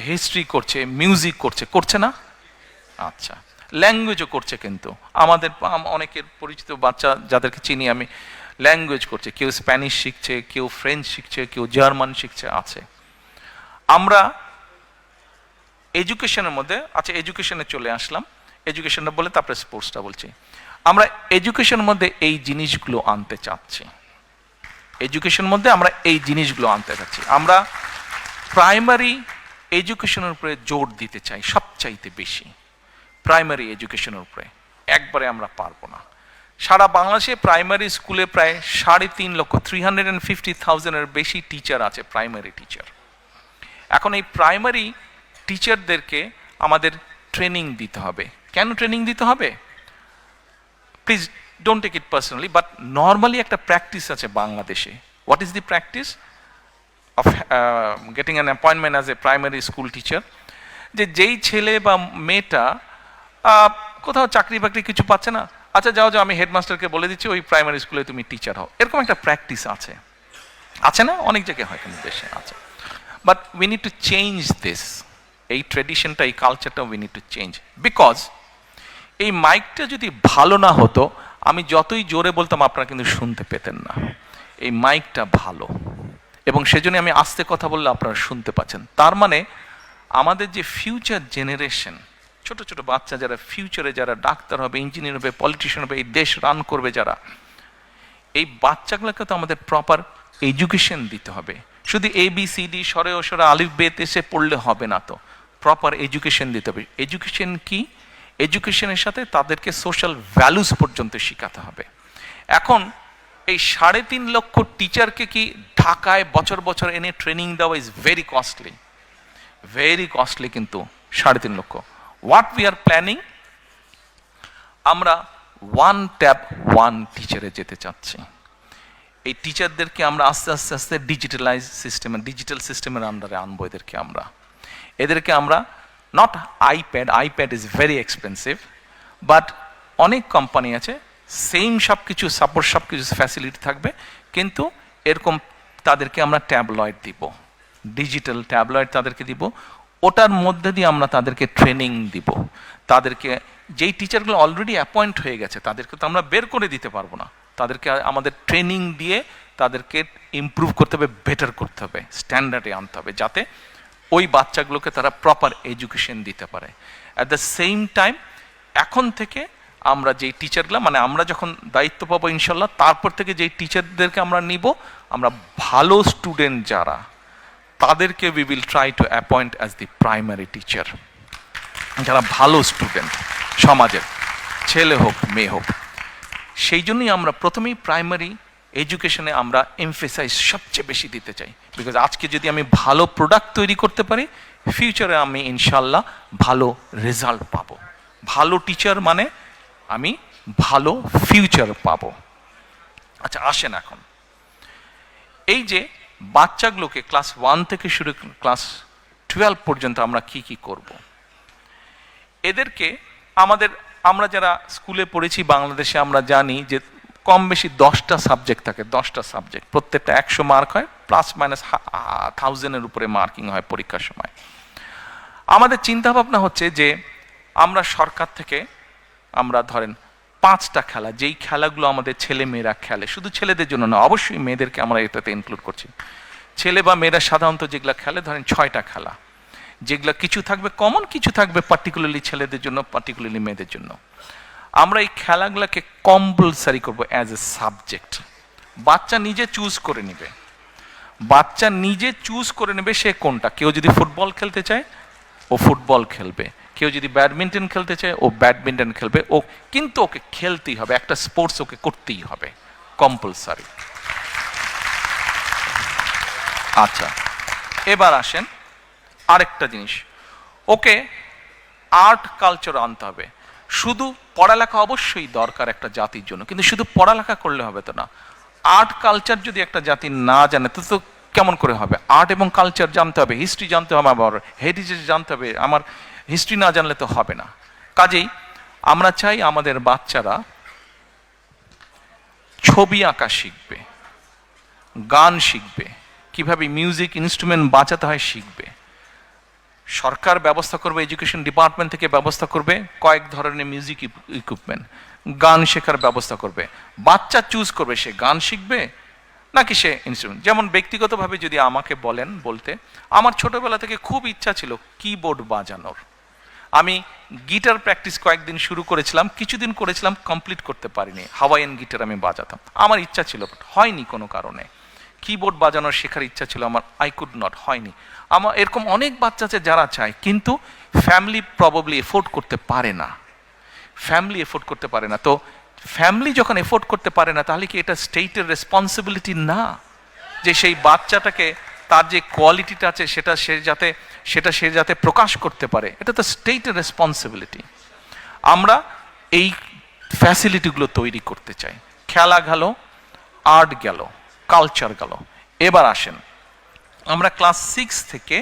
[SPEAKER 1] হিস্ট্রি করছে, মিউজিক করছে, করছে না? আচ্ছা, ল্যাঙ্গুয়েজও করছে। কিন্তু আমাদের অনেকের পরিচিত বাচ্চা যাদেরকে চিনি আমি, ল্যাঙ্গুয়েজ করছে, কেউ স্প্যানিশ শিখছে, কেউ ফ্রেঞ্চ শিখছে, কেউ জার্মান শিখছে, আছে। আমরা এডুকেশনের মধ্যে, আচ্ছা এডুকেশনে চলে আসলাম, এডুকেশনটা বলে তারপরে স্পোর্টসটা বলছি। আমরা এডুকেশনের মধ্যে এই জিনিসগুলো আনতে চাচ্ছি, এডুকেশনের মধ্যে আমরা এই জিনিসগুলো আনতে চাচ্ছি। আমরা প্রাইমারি এডুকেশনের উপরে জোর দিতে চাই সবচাইতে বেশি। প্রাইমারি এডুকেশনের উপরে একবারে আমরা পারবো না। সারা বাংলাদেশে প্রাইমারি স্কুলে প্রায় 3.5 লক্ষ, 350,000-এর বেশি টিচার আছে, প্রাইমারি টিচার। এখন এই প্রাইমারি টিচারদেরকে আমাদের ট্রেনিং দিতে হবে। কেন ট্রেনিং দিতে হবে? Please don't take it personally, but normally একটা প্র্যাকটিস আছে বাংলাদেশে। What is the practice of getting an appointment as a primary school teacher? যে যেই ছেলে বা মেয়েটা কোথাও চাকরি বাকরি কিছু পাচ্ছে না, আচ্ছা যাও যাও, আমি হেডমাস্টারকে বলে দিচ্ছি ওই প্রাইমারি স্কুলে তুমি টিচার হও। এরকম একটা প্র্যাকটিস আছে, আছে না? অনেক জায়গায় হয়, কিন্তু দেশে আছে। But we need to change this. এই ট্রেডিশনটা, এই কালচারটা we need to change. Because এই মাইকটা যদি ভালো না হতো, আমি যতই জোরে বলতাম আপনারা কিন্তু শুনতে পেতেন না। এই মাইকটা ভালো, এবং সেজন্য আমি আস্তে কথা বললে আপনারা শুনতে পাচ্ছেন। তার মানে আমাদের যে ফিউচার জেনারেশন, ছোট ছোট বাচ্চা যারা ফিউচারে, যারা ডাক্তার হবে, ইঞ্জিনিয়ার হবে, পলিটিশিয়ান হবে, এই দেশ রান করবে যারা, এই বাচ্চাগুলোকে তো আমাদের প্রপার এডুকেশন দিতে হবে। শুধু ABCD সরে ও সরে আলিফ বেতে সে পড়লে হবে না, তো প্রপার এডুকেশন দিতে হবে। এডুকেশন কি? এডুকেশনের সাথে তাদেরকে সোশ্যাল ভ্যালুস পর্যন্ত শেখাতে হবে। এখন এই 3.5 লক্ষ টিচারকে কি ঢাকায় বছর বছর এনে ট্রেনিং দেওয়া is very costly, very costly. কিন্তু 3.5 লক্ষ, হোয়াট উই আর প্ল্যানিং, আমরা 1 ট্যাব 1 টিচারে যেতে চাচ্ছি। এই টিচারদেরকে আমরা আস্তে আস্তে আস্তে ডিজিটালাইজ সিস্টেমে, ডিজিটাল সিস্টেমের আন্ডারে আনবো এদেরকে। এদেরকে আমরা not iPad is very expensive, but অনেক কোম্পানি আছে সেম সব কিছু সাপোর্ট, সব কিছু ফ্যাসিলিটি থাকবে, কিন্তু এরকম তাদেরকে আমরা ট্যাবলয়েড দিব, ডিজিটাল ট্যাবলয়েড তাদেরকে দিব। ওটার মধ্যে দিয়ে আমরা তাদেরকে ট্রেনিং দিব। তাদেরকে, যেই টিচারগুলো অলরেডি অ্যাপয়েন্ট হয়ে গেছে তাদেরকে তো আমরা বের করে দিতে পারবো না, তাদেরকে আমাদের ট্রেনিং দিয়ে তাদেরকে ইমপ্রুভ করতে হবে, বেটার করতে হবে, স্ট্যান্ডার্ডে আনতে হবে, যাতে ওই বাচ্চাগুলোকে তারা প্রপার এডুকেশন দিতে পারে। অ্যাট দ্য সেম টাইম এখন থেকে আমরা যেই টিচারগুলো, মানে আমরা যখন দায়িত্ব পাবো ইনশাল্লাহ, তারপর থেকে যেই টিচারদেরকে আমরা নিব, আমরা ভালো স্টুডেন্ট যারা, তাদেরকে we will try to appoint as the primary teacher. যারা ভালো স্টুডেন্ট সমাজের, ছেলে হোক মেয়ে হোক। সেই জন্যই আমরা প্রথমেই প্রাইমারি এডুকেশনে আমরা এমফেসাইজ সবচেয়ে বেশি দিতে চাই। বিকজ আজকে যদি আমি ভালো প্রোডাক্ট তৈরি করতে পারি, ফিউচারে আমি ইনশাল্লাহ ভালো রেজাল্ট পাবো। ভালো টিচার মানে আমি ভালো ফিউচার পাবো। আচ্ছা আসেন, এখন এই যে বাচ্চাগুলোকে ক্লাস 1 থেকে শুরু ক্লাস 12 পর্যন্ত আমরা কি কি করব। এদেরকে আমরা যারা স্কুলে পড়েছি বাংলাদেশে আমরা জানি যে কম বেশি 10টা সাবজেক্ট থাকে, 10টা সাবজেক্ট, প্রত্যেকটা 100 মার্ক হয়, প্লাস মাইনাস 1000-এর উপরে মার্কিং হয় পরীক্ষার সময়। আমাদের চিন্তা ভাবনা হচ্ছে যে আমরা সরকার থেকে আমরা ধরেন 5টা খেলা, যেই খেলাগুলো আমাদের ছেলে মেয়েরা খেলে, শুধু ছেলেদের জন্য না, অবশ্যই মেয়েদেরকে আমরা এটাতে ইনক্লুড করছি, ছেলে বা মেয়েরা সাধারণত যেগুলো খেলে ধরেন 6টা খেলা, যেগুলো কিছু থাকবে কমন, কিছু থাকবে পার্টিকুলারলি ছেলেদের জন্য, পার্টিকুলারলি মেয়েদের জন্য। আমরা এই খেলাগুলোকে কম্পালসারি করবো অ্যাজ এ সাবজেক্ট। বাচ্চা নিজে চুজ করে নেবে, বাচ্চা নিজে চুজ করে নেবে সে কোনটা। কেউ যদি ফুটবল খেলতে চায় ও ফুটবল খেলবে, কেউ যদি ব্যাডমিন্টন খেলতে চায় ও ব্যাডমিন্টন খেলবে, ও কিন্তু ওকে খেলতেই হবে, একটা স্পোর্টস ওকে করতেই হবে, কম্পালসারি। আচ্ছা, এবার আসেন আরেকটা জিনিস, ওকে আর্ট কালচার আনতে হবে। শুধু পড়ালেখা অবশ্যই দরকার একটা জাতির জন্য, কিন্তু শুধু পড়ালেখা করলে হবে তো না। আর্ট কালচার যদি একটা জাতি না জানে তো কেমন করে হবে? আর্ট এবং কালচার জানতে হবে, হিস্ট্রি জানতে হবে, আমার হেরিটেজ জানতে হবে, আমার হিস্ট্রি না জানলে তো হবে না। কাজেই আমরা চাই আমাদের বাচ্চারা ছবি আঁকা শিখবে, গান শিখবে, কিভাবে মিউজিক ইনস্ট্রুমেন্ট বাজাতে হয় শিখবে। সরকার ব্যবস্থা করবে, এডুকেশন ডিপার্টমেন্ট থেকে ব্যবস্থা করবে কয়েক ধরনের মিউজিক ইকুইপমেন্ট, গান শেখার ব্যবস্থা করবে। বাচ্চা চুজ করবে সে গান শিখবে নাকি সে ইনস্ট্রুমেন্ট। যেমন ব্যক্তিগতভাবে যদি আমাকে বলতে, আমার ছোটবেলা থেকে খুব ইচ্ছা ছিল কিবোর্ড বাজানোর। আমি গিটার প্র্যাকটিস কয়েকদিন শুরু করেছিলাম, কিছুদিন করেছিলাম, কমপ্লিট করতে পারিনি। হাওয়াইয়ান গিটার আমি বাজাতাম, আমার ইচ্ছা ছিল, হয়নি কোনো কারণে। কিবোর্ড বাজানোর শেখার ইচ্ছা ছিল আমার, আই কুড নট, হয়নি। আমার এরকম অনেক বাচ্চা আছে যারা চায়, কিন্তু ফ্যামিলি প্রবাবলি এফোর্ড করতে পারে না, ফ্যামিলি এফোর্ড করতে পারে না। তো ফ্যামিলি যখন এফোর্ড করতে পারে না, তাহলে কি এটা স্টেটের রেসপন্সিবিলিটি না যে সেই বাচ্চাটাকে তার যে কোয়ালিটিটা আছে সেটা সে যাতে প্রকাশ করতে পারে? এটা তো স্টেটের রেসপন্সিবিলিটি। আমরা এই ফ্যাসিলিটিগুলো তৈরি করতে চাই। খেলা গেল, আর্ট গেল, কালচার গেল। এবার আসেন, আমরা ক্লাস 6 থেকে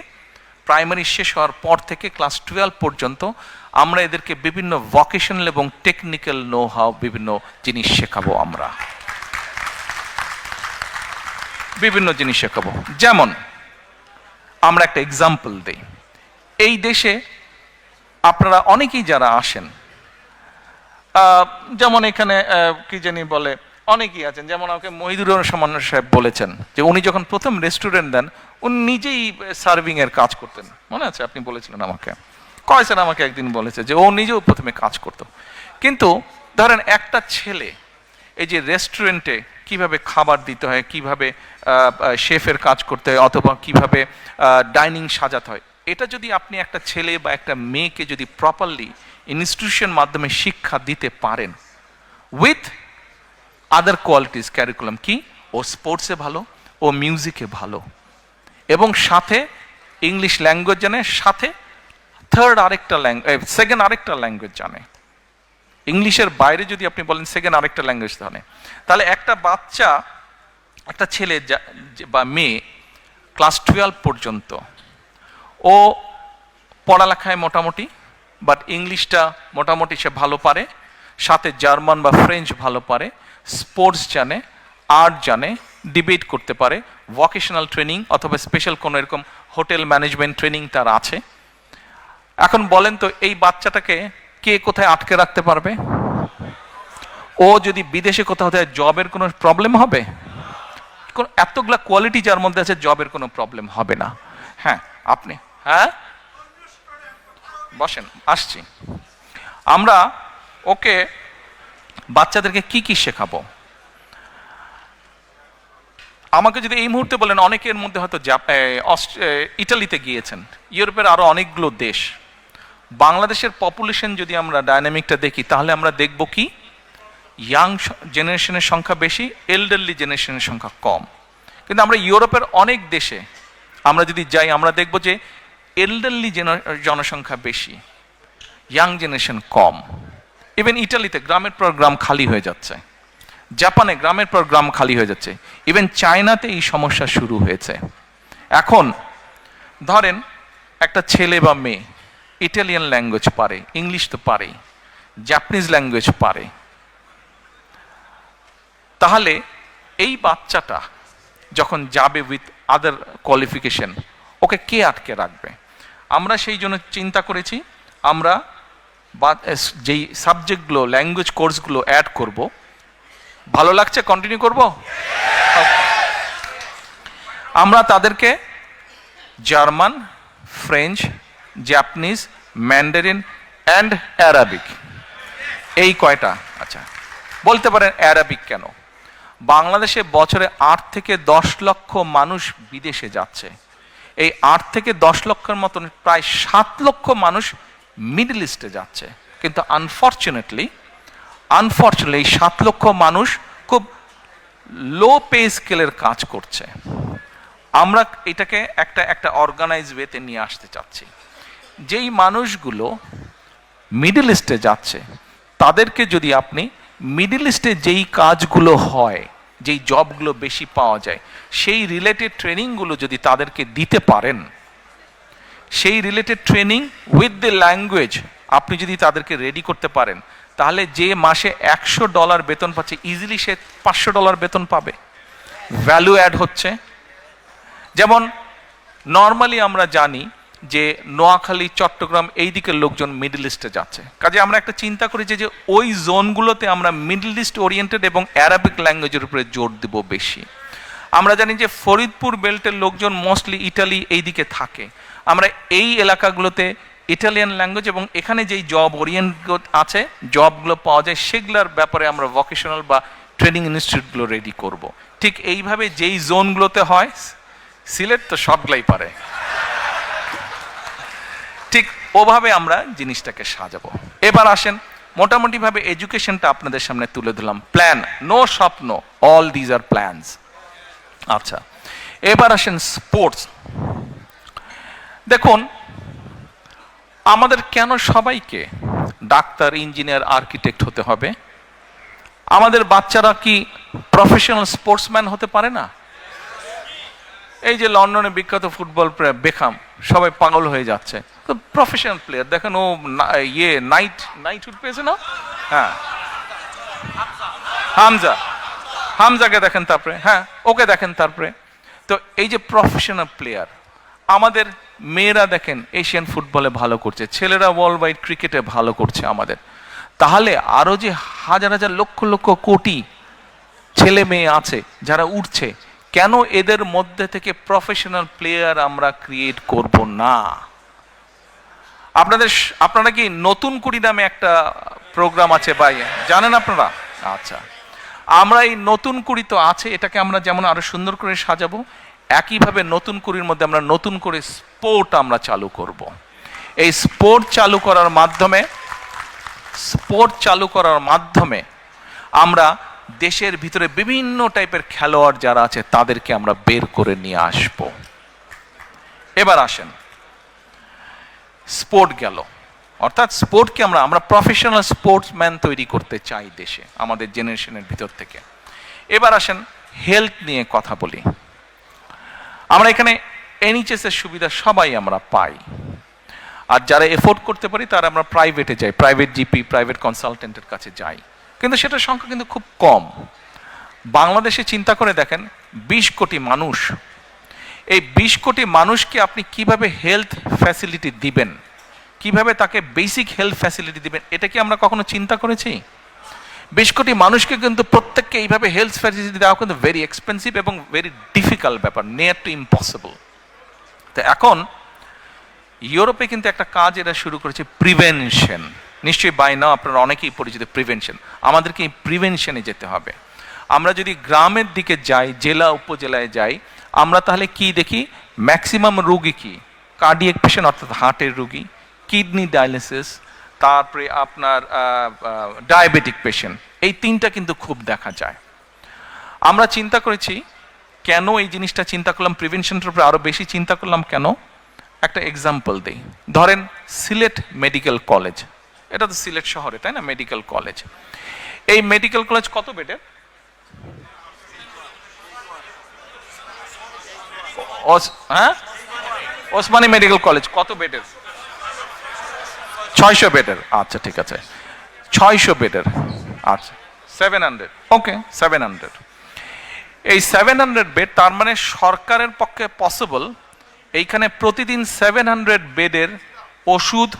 [SPEAKER 1] প্রাইমারি শেষ হওয়ার পর থেকে ক্লাস 12 পর্যন্ত আমরা এদেরকে বিভিন্ন ভোকেশনাল এবং টেকনিক্যাল নো হাউ বিভিন্ন জিনিস শেখাবো। আমরা বিভিন্ন জিনিস শেখাবো। যেমন আমরা একটা এক্সাম্পল দেই, এই দেশে আপনারা অনেকেই যারা আসেন, যেমন এখানে কি জানি বলে, অনেকেই আছেন, যেমন আমাকে মহিদুর রহমান সাহেব বলেছেন যে উনি যখন প্রথম রেস্টুরেন্ট দেন উনি নিজেই সার্ভিং এর কাজ করতেন, মনে আছে? আপনি বলেছিলেন আমাকে, কয়েছেন আমাকে একদিন বলেছে যে ও নিজেও প্রথমে কাজ করত। কিন্তু ধরেন একটা ছেলে এই যে রেস্টুরেন্টে কিভাবে খাবার দিতে হয়, কিভাবে শেফের কাজ করতে হয়, অথবা কিভাবে ডাইনিং সাজাতে হয়, এটা যদি আপনি একটা ছেলে বা একটা মেয়েকে যদি প্রপারলি ইনস্টিটিউশন মাধ্যমে শিক্ষা দিতে পারেন, উইথ আদার কোয়ালিটিস ক্যারিকুলাম, কি ও স্পোর্টসে ভালো, ও মিউজিকে ভালো, এবং সাথে ইংলিশ ল্যাঙ্গুয়েজ জানে, সাথে সেকেন্ড আরেকটা ল্যাঙ্গুয়েজ জানে। ইংলিশের বাইরে যদি আপনি বলেন সেকেন্ড আরেকটা ল্যাঙ্গুয়েজ জানে, তাহলে একটা বাচ্চা, একটা ছেলে বা মেয়ে ক্লাস 12 পর্যন্ত ও পড়ালেখায় মোটামুটি, বাট ইংলিশটা মোটামুটি সে ভালো পারে, সাথে জার্মান বা ফ্রেঞ্চ ভালো পারে, স্পোর্টস জানে, আর্ট জানে, ডিবেট করতে পারে, ভোকেশনাল ট্রেনিং অথবা স্পেশাল কোনো এরকম হোটেল ম্যানেজমেন্ট ট্রেনিং তার আছে। এখন বলেন তো এই বাচ্চাটাকে কে কোথায় আটকে রাখতে পারবে? ও যদি বিদেশে কোথাও যায় জবের কোনো প্রবলেম হবে? এতগুলা কোয়ালিটি যার মধ্যে আছে, জবের কোনো প্রবলেম হবে না। হ্যাঁ, আপনি হ্যাঁ বসেন, আসছি। আমরা ওকে বাচ্চাদেরকে কি কি শেখাবো? আমাকে যদি এই মুহূর্তে বলেন, অনেকের মধ্যে হয়তো ইটালিতে গিয়েছেন, ইউরোপের আরো অনেকগুলো দেশ। বাংলাদেশের পপুলেশন যদি আমরা ডাইনামিকটা দেখি, তাহলে আমরা দেখব কি ইয়াং জেনারেশনের সংখ্যা বেশি, এল্ডারলি জেনারেশনের সংখ্যা কম। কিন্তু আমরা ইউরোপের অনেক দেশে আমরা যদি যাই, আমরা দেখব যে এল্ডারলি জনসংখ্যা বেশি, ইয়াং জেনারেশন কম। ইভেন ইটালিতে গ্রামের পর গ্রাম খালি হয়ে যাচ্ছে, জাপানে গ্রামের পর গ্রাম খালি হয়ে যাচ্ছে, ইভেন চায়নাতে এই সমস্যা শুরু হয়েছে। এখন ধরেন একটা ছেলে বা মেয়ে ইটালিয়ান ল্যাঙ্গুয়েজ পারে, ইংলিশ তো পারে, জাপানিজ ল্যাঙ্গুয়েজ পারে, তাহলে এই বাচ্চাটা যখন যাবে উইথ আদার কোয়ালিফিকেশন, ওকে কে আটকে রাখবে? আমরা সেই জন্য চিন্তা করেছি আমরা যেই সাবজেক্টগুলো, ল্যাঙ্গুয়েজ কোর্সগুলো অ্যাড করব। ভালো লাগছে? কন্টিনিউ করব? আমরা তাদেরকে German, French, Japanese, Mandarin and Arabic, এই কয়টা। আচ্ছা, বলতে পারেন অ্যারাবিক কেন? বাংলাদেশে বছরে 8 থেকে 10 লক্ষ মানুষ বিদেশে যাচ্ছে। এই 8 থেকে 10 লক্ষের মতন প্রায় 7 লক্ষ মানুষ মিডল ইস্টে যাচ্ছে। কিন্তু আনফর্চুনেটলি এই 7 লক্ষ মানুষ খুব লো পে স্কেলের কাজ করছে। আমরা এটাকে একটা অর্গানাইজ ওয়েতে নিয়ে আসতে চাচ্ছি। যেই মানুষগুলো মিডল ইস্টে যাচ্ছে তাদেরকে যদি আপনি মিডল ইস্টে যেই কাজগুলো হয়, যেই জবগুলো বেশি পাওয়া যায়, সেই রিলেটেড ট্রেনিংগুলো যদি তাদেরকে দিতে পারেন, সেই related training with the language আপনি যদি তাদেরকে রেডি করতে পারেন, তাহলে যে মাসে $100 বেতন পাচ্ছে, ইজিলি সে $500 বেতন পাবে। ভ্যালু অ্যাড হচ্ছে। যেমন নর্মালি আমরা জানি যে নোয়াখালী, চট্টগ্রাম এই দিকের লোকজন মিডল ইস্টে যাচ্ছে, কাজে আমরা একটা চিন্তা করি যে ওই জোনগুলোতে আমরা মিডল ইস্ট ওরিয়েন্টেড এবং অ্যারাবিক ল্যাঙ্গুয়েজের উপরে জোর দেব বেশি। আমরা জানি যে ফরিদপুর বেল্টের লোকজন মোস্টলি ইটালি এই দিকে থাকে, আমরা এই এলাকাগুলোতে ইটালিয়ান ল্যাঙ্গুয়েজ এবং এখানে যেই জব ওরিয়েন্টেড আছে, জবগুলো পাওয়া যায়, সেগুলোর ব্যাপারে আমরা ভোকেশনাল বা ট্রেনিং ইনস্টিটিউটগুলো রেডি করব। ঠিক এইভাবে যেই জোনগুলোতে হয়, সিলেট তো সবগুলাই পারে, ঠিক ওভাবে আমরা জিনিসটাকে সাজাবো। এবার আসেন, মোটামুটিভাবে এডুকেশনটা আপনাদের সামনে তুলে দিলাম। প্ল্যান, নো স্বপ্ন, অল দিজ আর প্ল্যানস। আচ্ছা, এবার আসেন স্পোর্টস। দেখুন, আমাদের কেন সবাইকে ডাক্তার, ইঞ্জিনিয়ার, আর্কিটেক্ট হতে হবে? আমাদের বাচ্চারা কি প্রফেশনাল স্পোর্টসম্যান হতে পারে না? এই যে লন্ডনে বিখ্যাত ফুটবল প্লেয়ার বেকহাম, সবাই পাগল হয়ে যাচ্ছে, তো প্রফেশনাল প্লেয়ার। দেখেন ও নাইটহুড পেয়েছে না? হ্যাঁ, হামজাকে দেখেন, তারপরে হ্যাঁ ওকে দেখেন, তারপরে তো এই যে প্রফেশনাল প্লেয়ার। আমাদের মেয়েরা দেখেন এশিয়ান ফুটবলে ভালো করছে, ছেলেরা ওয়ার্ল্ড ওয়াইড ক্রিকেটে ভালো করছে আমাদের। তাহলে আরো যে হাজার হাজার লক্ষ লক্ষ কোটি ছেলে মেয়ে আছে যারা উঠছে, কেন এদের মধ্যে থেকে প্রফেশনাল প্লেয়ার আমরা ক্রিয়েট করব না? আপনারা কি নতুন কুড়ি নামে একটা প্রোগ্রাম আছে ভাই, জানেন আপনারা? আচ্ছা, আমরা এই নতুন কুড়ি তো আছে, এটাকে আমরা যেমন আরো সুন্দর করে সাজাবো, একইভাবে নতুন কুড়ির মধ্যে আমরা নতুন করে স্পোর্ট আমরা চালু করব। এই স্পোর্ট চালু করার মাধ্যমে আমরা দেশের ভিতরে বিভিন্ন টাইপের খেলোয়াড় যারা আছে তাদেরকে আমরা বের করে নিয়ে আসব। এবার আসেন, স্পোর্ট গেল, অর্থাৎ স্পোর্টকে আমরা প্রফেশনাল স্পোর্টসম্যান তৈরি করতে চাই দেশে, আমাদের জেনারেশনের ভিতর থেকে। এবার আসেন, হেলথ নিয়ে কথা বলি। আমরা এখানে NHS এর সুবিধা সবাই আমরা পাই, আর যারা এফোর্ড করতে পারি তারা আমরা প্রাইভেটে যাই, প্রাইভেট জিপি, প্রাইভেট কনসালটেন্টের কাছে যাই, কিন্তু সেটার সংখ্যা কিন্তু খুব কম। বাংলাদেশে চিন্তা করে দেখেন, 20 কোটি মানুষ। এই 20 কোটি মানুষকে আপনি কিভাবে হেলথ ফ্যাসিলিটি দিবেন, কিভাবে তাকে বেসিক হেলথ ফ্যাসিলিটি দিবেন, এটা কি আমরা কখনো চিন্তা করেছি? 20 কোটি মানুষকে কিন্তু প্রত্যেককে এইভাবে হেলথ ফ্যাসিলিটি দেওয়া কিন্তু ভেরি এক্সপেন্সিভ এবং ভেরি ডিফিকাল্ট ব্যাপার, নিয়ার টু ইম্পসিবল। তো এখন ইউরোপে কিন্তু একটা কাজ এরা শুরু করেছে, প্রিভেনশন। নিশ্চয়ই বাই নাও আপনারা অনেকেই পরিচিত প্রিভেনশন। আমাদেরকে এই প্রিভেনশনে যেতে হবে। আমরা যদি গ্রামের দিকে যাই, জেলা উপজেলায় যাই, আমরা তাহলে কি দেখি? ম্যাক্সিমাম রোগী কি কার্ডিয়াক পেশেন্ট, অর্থাৎ হার্টের রোগী, কিডনি ডায়ালিসিস, তারপরে আপনার ডায়াবেটিক পেশেন্ট, এই তিনটা কিন্তু খুব দেখা যায়। আমরা চিন্তা করেছি, কেন এই জিনিসটা চিন্তা করলাম, প্রিভেনশনের উপরে আরো বেশি চিন্তা করলাম কেন? একটা এক্সাম্পল দিই। ধরেন সিলেট মেডিকেল কলেজ, এটা তো সিলেট শহরে, তাই না? মেডিকেল কলেজ, এই মেডিকেল কলেজ কত বেডের? হ্যাঁ, ওসমানী মেডিকেল কলেজ কত বেডের? 600 বেডের। আচ্ছা ঠিক আছে, 600 বেডের। আচ্ছা 700, ওকে 700। এই 700 বেড, তার মানে সরকারের পক্ষে পসিবল এইখানে প্রতিদিন 700 বেডের ওষুধ,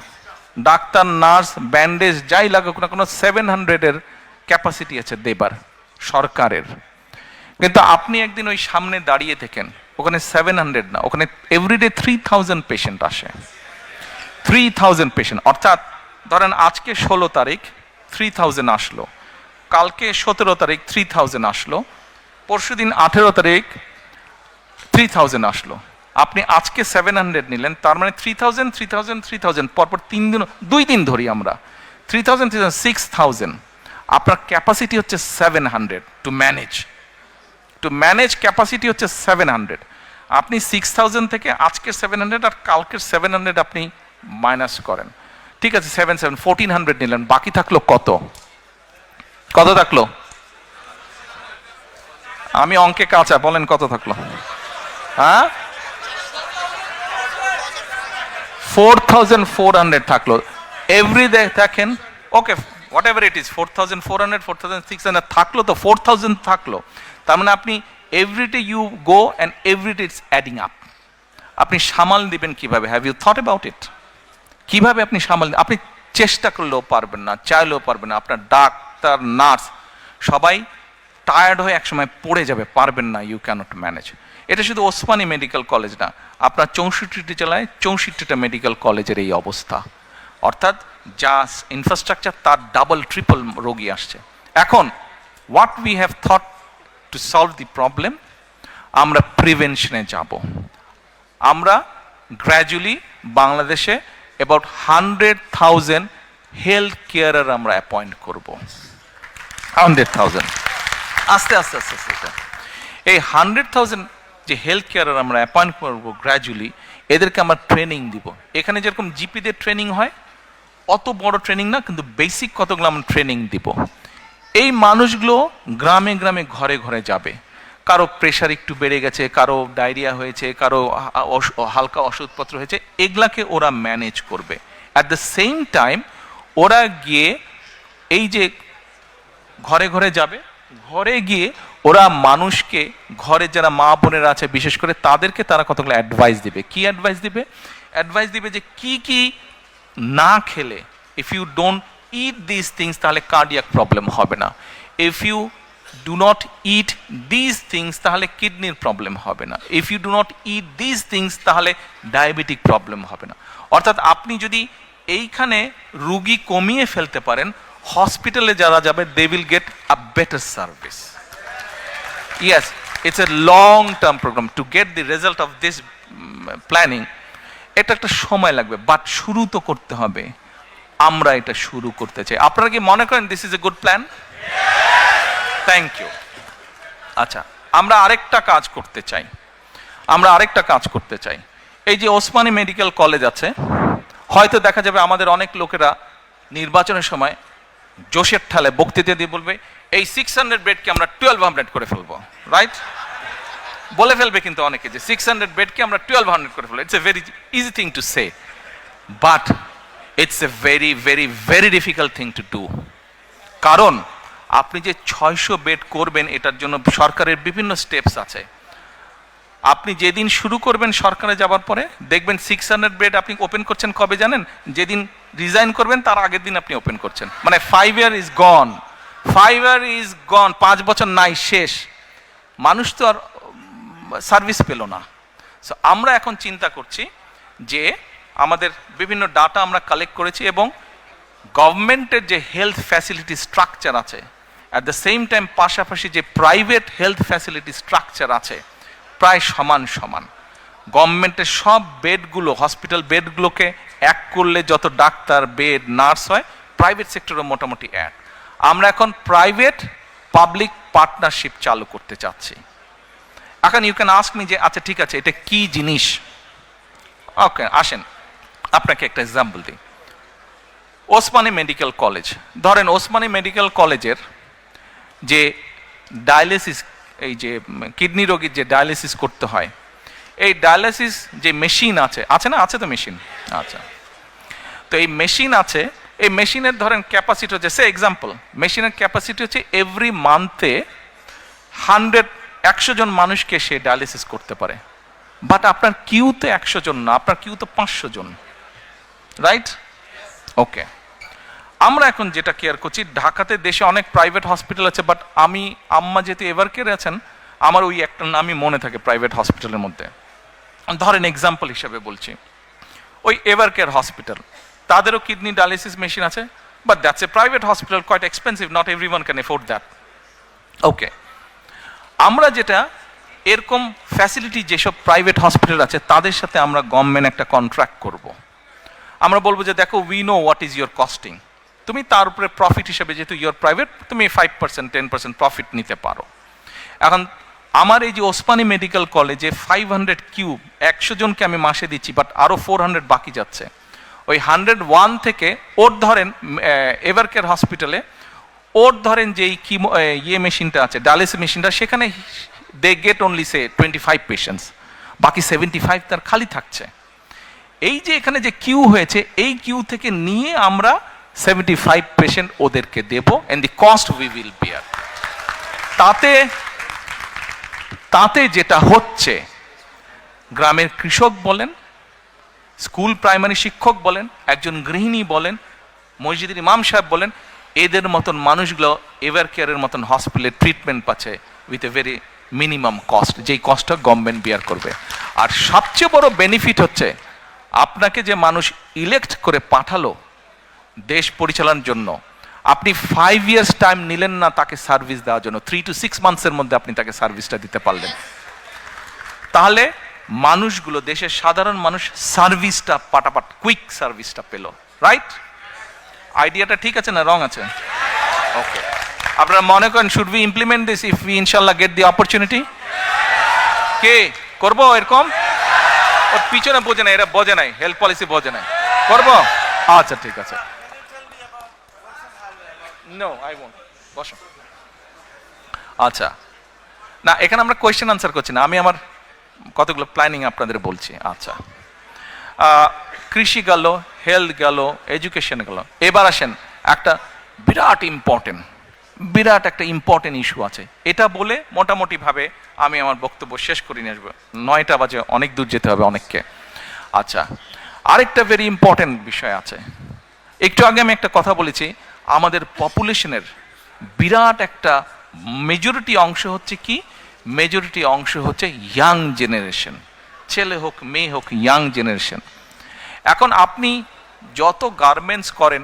[SPEAKER 1] ডাক্তার, নার্স, ব্যান্ডেজ যাই লাগুক না কোনো 700-এর ক্যাপাসিটি আছে দেবার সরকারের। কিন্তু আপনি একদিন ওই সামনে দাঁড়িয়ে থাকেন, ওখানে 700 না, ওখানে এভরিডে 3000 পেশেন্ট আসে। 3000 পেশেন্ট, অর্থাৎ ধরেন আজকে 16 তারিখ 3000 আসলো, কালকে 17 তারিখ 3000 আসলো, পরশুদিন 18 তারিখ 3000 আসলো। আপনি আজকে 700 নিলেন, তার মানে 3000 3000 3000 পরপর 2 দিন ধরি আমরা 3000 6000। আপনার ক্যাপাসিটি হচ্ছে 700 টু ম্যানেজ ক্যাপাসিটি হচ্ছে 700। আপনি 6000 থেকে আজকের 700 আর কালকের 700 আপনি মাইনাস করেন, ঠিক আছে 1400 নিলেন, বাকি থাকলো কত থাকলো? আমি অঙ্কে কাঁচা, বলেন কত থাকলো? হ্যাঁ 4400 থাকলো। এভরি ডে দেখেন, okay whatever it is, 4400 4600 থাকলো, তো 4000 থাকলো। তার মানে আপনি everyday you go and everyday it's adding up. আপনি সামাল দিবেন কিভাবে? Have you thought about it? কিভাবে আপনি সামাল? আপনি চেষ্টা করলেও পারবেন না, চাইলেও পারবেন না। আপনার ডাক্তার, নার্স সবাই টায়ার্ড হয়ে একসময় পড়ে যাবে, পারবেন না, ইউ ক্যানট ম্যানেজ। এটা শুধু ওসমানী মেডিকেল কলেজ না, আপনার 64টি জেলায় 64টা মেডিকেল কলেজের এই অবস্থা। অর্থাৎ যা ইনফ্রাস্ট্রাকচার তার ডাবল ট্রিপল রোগী আসছে। এখন what we have thought to solve the problem, আমরা প্রিভেনশনে যাব। আমরা গ্র্যাজুয়ালি বাংলাদেশে অ্যাবাউট 100,000 হেলথ কেয়ারার আমরা অ্যাপয়েন্ট করব। 100,000 আস্তে আস্তে আস্তে আস্তে এই 100,000 যে হেলথ কেয়ারার আমরা অ্যাপয়েন্ট করবো গ্র্যাজুয়ালি, এদেরকে আমরা ট্রেনিং দিব। এখানে যেরকম জিপিদের ট্রেনিং হয়, অত বড় ট্রেনিং না, কিন্তু বেসিক কতগুলো আমরা ট্রেনিং দিব। এই মানুষগুলো গ্রামে গ্রামে ঘরে ঘরে যাবে। কারো প্রেশার একটু বেড়ে গেছে, কারো ডায়রিয়া হয়েছে, কারো হালকা ওষুধপত্র হয়েছে, এগুলাকে ওরা ম্যানেজ করবে। অ্যাট দ্য সেম টাইম ওরা গিয়ে এই যে ঘরে ঘরে যাবে, ঘরে গিয়ে ওরা মানুষকে, ঘরে যারা মা বোনেরা আছে বিশেষ করে, তাদেরকে তারা কতগুলো অ্যাডভাইস দিবে। কি অ্যাডভাইস দিবে? অ্যাডভাইস দিবে যে কি কি না খেলে, if you don't eat this things তাহলে কার্ডিয়াক প্রবলেম হবে না, if you do not eat this things তাহলে কিডনির প্রবলেম হবে না, if you do not eat this things তাহলে ডায়াবেটিক প্রবলেম হবে না। অর্থাৎ আপনি যদি এইখানে রুগী কমিয়ে ফেলতে পারেন, হসপিটালে যারা যাবে they will get a better service. Yes, it's a long term program to get the result of this planning. এটা একটা সময় লাগবে, বাট শুরু তো করতে হবে। আমরা এটা শুরু করতে চাই। আপনারা কি মনে করেন this is a good plan? Thank you. আচ্ছা, আমরা আরেকটা কাজ করতে চাই। এই যে ওসমানী মেডিকেল কলেজ আছে, হয়তো দেখা যাবে আমাদের অনেক লোকেরা নির্বাচনের সময় জোশের ঠালে বক্তৃতা দিয়ে বলবে এই 600 বেডকে আমরা 1200 করে ফেলবো, রাইট? বলে ফেলবে কিন্তু অনেকে যে 600 বেডকে আমরা 1200 করে ফেলবো। It's a very easy thing to say, but it's a very very very difficult thing to do. কারণ আপনি যে 600 বেড করবেন, এটার জন্য সরকারের বিভিন্ন স্টেপস আছে। আপনি যেদিন শুরু করবেন সরকারে যাবার পরে, দেখবেন 600 বেড আপনি ওপেন করছেন কবে জানেন? যেদিন রিজাইন করবেন তার আগের দিন আপনি ওপেন করছেন। মানে 5 ইয়ার ইজ গন, 5 বছর নাই, শেষ। মানুষ তো আর সার্ভিস পেল না। সো আমরা এখন চিন্তা করছি যে আমাদের বিভিন্ন ডাটা আমরা কালেক্ট করেছি, এবং গভর্নমেন্টের যে হেলথ ফ্যাসিলিটি স্ট্রাকচার আছে, অ্যাট দ্য সেম টাইম পাশাপাশি যে প্রাইভেট হেলথ ফ্যাসিলিটি স্ট্রাকচার আছে, প্রায় সমান সমান। গভর্নমেন্টের সব বেডগুলো, হসপিটাল বেডগুলোকে এক করলে যত ডাক্তার, বেড, নার্স হয়, প্রাইভেট সেক্টরও মোটামুটি এক। আমরা এখন প্রাইভেট পাবলিক পার্টনারশিপ চালু করতে চাচ্ছি। এখন ইউ ক্যান আস্ক মি যে আচ্ছা ঠিক আছে, এটা কি জিনিস? ওকে, আসেন আপনাকে একটা এক্সাম্পল দিই। ওসমানী মেডিকেল কলেজ, ধরেন ওসমানী মেডিকেল কলেজের যে ডায়ালিসিস, এই যে কিডনি রোগীর যে ডায়ালিসিস করতে হয়, এই ডায়ালিসিস যে মেশিন আছে, আছে না, আছে তো মেশিন, আচ্ছা, তো এই মেশিন আছে, এই মেশিনের ধরেন ক্যাপাসিটি হচ্ছে, সে এক্সাম্পল, মেশিনের ক্যাপাসিটি হচ্ছে এভরি মান্থে 100 জন মানুষকে সে ডায়ালিসিস করতে পারে। বাট আপনার কিউতে 100 জন না, আপনার কিউতে 500 জন, রাইট? ওকে, আমরা এখন যেটা কেয়ার করছি, ঢাকাতে দেশে অনেক প্রাইভেট হসপিটাল আছে, বাট আম্মা যেহেতু এভারকেয়ারে আছেন, আমার ওই একটা নামই মনে থাকে প্রাইভেট হসপিটালের মধ্যে। ধরেন এক্সাম্পল হিসাবে বলছি, ওই এভারকেয়ার হসপিটাল, তাদেরও কিডনি ডায়ালিসিস মেশিন আছে, but that's a private hospital, quite expensive, not everyone can afford that. Okay, আমরা যেটা এরকম ফ্যাসিলিটি যেসব প্রাইভেট হসপিটাল আছে তাদের সাথে আমরা গভর্নমেন্ট একটা কন্ট্রাক্ট করব। আমরা বলবো যে দেখো, we know what is your costing, তুমি তার উপরে প্রফিট হিসেবে, যেহেতু ইয়োর প্রাইভেট, তুমি 5% 10% প্রফিট নিতে পারো। এখন আমার এই যে ওসমানী মেডিকেল কলেজে 500 কিউব 100 জনকে আমি মাসে দিচ্ছি, বাট আরও 400 বাকি যাচ্ছে। ওই 101 থেকে ওর ধরেন এভারকেয়ার হসপিটালে ওর ধরেন যে ইয়ে মেশিনটা আছে, ডায়ালিসিস মেশিনটা, সেখানে they get only say 25 patients, বাকি 75 তার খালি থাকছে। এই যে এখানে যে কিউ হয়েছে, এই কিউ থেকে নিয়ে আমরা 75 পেশেন্ট ওদেরকে দেব, and the cost we will bear. তাতে যেটা হচ্ছে, গ্রামের কৃষক বলেন, স্কুল প্রাইমারি শিক্ষক বলেন, একজন গৃহিণী বলেন, মসজিদের ইমাম সাহেব বলেন, এদের মতন মানুষগুলো এভারকেয়ারের মতন হসপিটালে ট্রিটমেন্ট পাচ্ছে with a very minimum cost, যেই কস্টটা গভর্নমেন্ট বিয়ার করবে। আর সবচেয়ে বড় বেনিফিট হচ্ছে, আপনাকে যে মানুষ ইলেক্ট করে পাঠালো দেশ পরিচালনার জন্য, আপনি 5 ইয়ার্স টাইম নিলেন না তাকে সার্ভিস দেওয়ার জন্য, 3 to 6 মান্থসের মধ্যে আপনি তাকে সার্ভিসটা দিতে পারলেন। তাহলে মানুষগুলো, দেশের সাধারণ মানুষ সার্ভিসটা পাটাপাট কুইক সার্ভিসটা পেল, রাইট? আইডিয়াটা ঠিক আছে না রং আছে? ওকে, আপনারা মনে করেন should we implement this if we ইনশাআল্লাহ গেট দি অপরচুনিটি? কে করবো এরকম? ওর পিছনে বোঝে না, এরা বোঝে নাই, হেলথ পলিসি বোঝে নাই, করবো? আচ্ছা ঠিক আছে, নো আই ওয়ন্ট, বসো। আচ্ছা, না এখানে আমরা কোয়েশ্চেন আনসার করছি না, আমি আমার কতগুলো প্ল্যানিং আপনাদের বলছি। আচ্ছা, কৃষি গেল, হেলথ গেল, এডুকেশন গেল, এবার আসেন একটা বিরাট একটা ইম্পর্টেন্ট ইস্যু আছে। এটা বলে মোটামুটি ভাবে আমি আমার বক্তব্য শেষ করে নিয়ে আসবো, 9টা বাজে, অনেক দূর যেতে হবে অনেককে। আচ্ছা, আরেকটা ভেরি ইম্পর্টেন্ট বিষয় আছে। একটু আগে আমি একটা কথা বলেছি, আমাদের পপুলেশনের বিরাট একটা মেজরিটি অংশ হচ্ছে কি, মেজরিটি অংশ হচ্ছে ইয়াং জেনারেশন, ছেলে হোক মেয়ে হোক, ইয়াং জেনারেশন। এখন আপনি যত গার্মেন্টস করেন,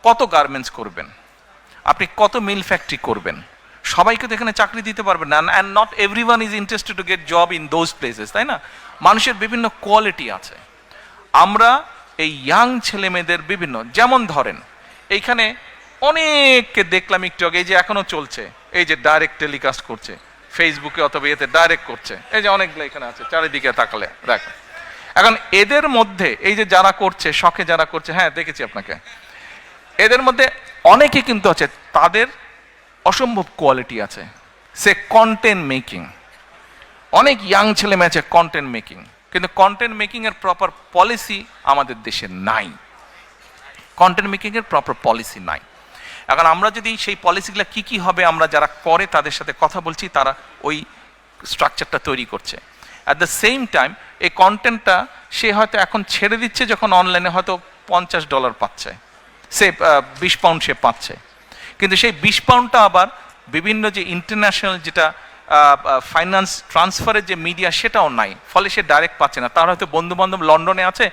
[SPEAKER 1] কত গার্মেন্টস করবেন, আপনি কত মিল ফ্যাক্টরি করবেন, সবাইকে তো এখানে চাকরি দিতে পারবেন না, and not everyone is interested to get job in those places, তাই না? মানুষের বিভিন্ন কোয়ালিটি আছে। আমরা এই ইয়াং ছেলে মেয়েদের বিভিন্ন, যেমন ধরেন এইখানে অনেককে দেখলাম একটু আগে, এই যে এখনো চলছে, এই যে ডাইরেক্ট টেলিকাস্ট করছে ফেসবুকে অথবা এতে ডাইরেক্ট করছে, এই যে অনেকগুলো এখানে আছে, চারিদিকে তাকালে দেখো। এখন এদের মধ্যে এই যে যারা করছে, শখে যারা করছে, হ্যাঁ দেখেছি আপনাকে, এদের মধ্যে অনেকে কিন্তু আছে, তাদের অসম্ভব কোয়ালিটি আছে, সে কন্টেন্ট মেকিং, অনেক ইয়াং ছেলে মেয়ে আছে কন্টেন্ট মেকিং, কিন্তু কন্টেন্ট মেকিং এর প্রপার পলিসি আমাদের দেশে নাই, কন্টেন্ট মেকিং এর প্রপার পলিসি নাই। এখন আমরা যদি সেই পলিসিগুলো কি কি হবে, আমরা যারা করে তাদের সাথে কথা বলছি, তারা ওই স্ট্রাকচারটা তৈরি করছে। অ্যাট দ্য সেম টাইম এই কন্টেন্টটা সে হয়তো এখন ছেড়ে দিচ্ছে, যখন অনলাইনে হয়তো $50 পাচ্ছে, সে 20 পাউন্ড সে পাচ্ছে, কিন্তু সেই 20 পাউন্ডটা আবার বিভিন্ন যে ইন্টারন্যাশনাল যেটা ফাইন্যান্স ট্রান্সফারের যে মিডিয়া, সেটাও নাই, ফলে সে ডাইরেক্ট পাচ্ছে না। তার হয়তো বন্ধু বান্ধব লন্ডনে আছে,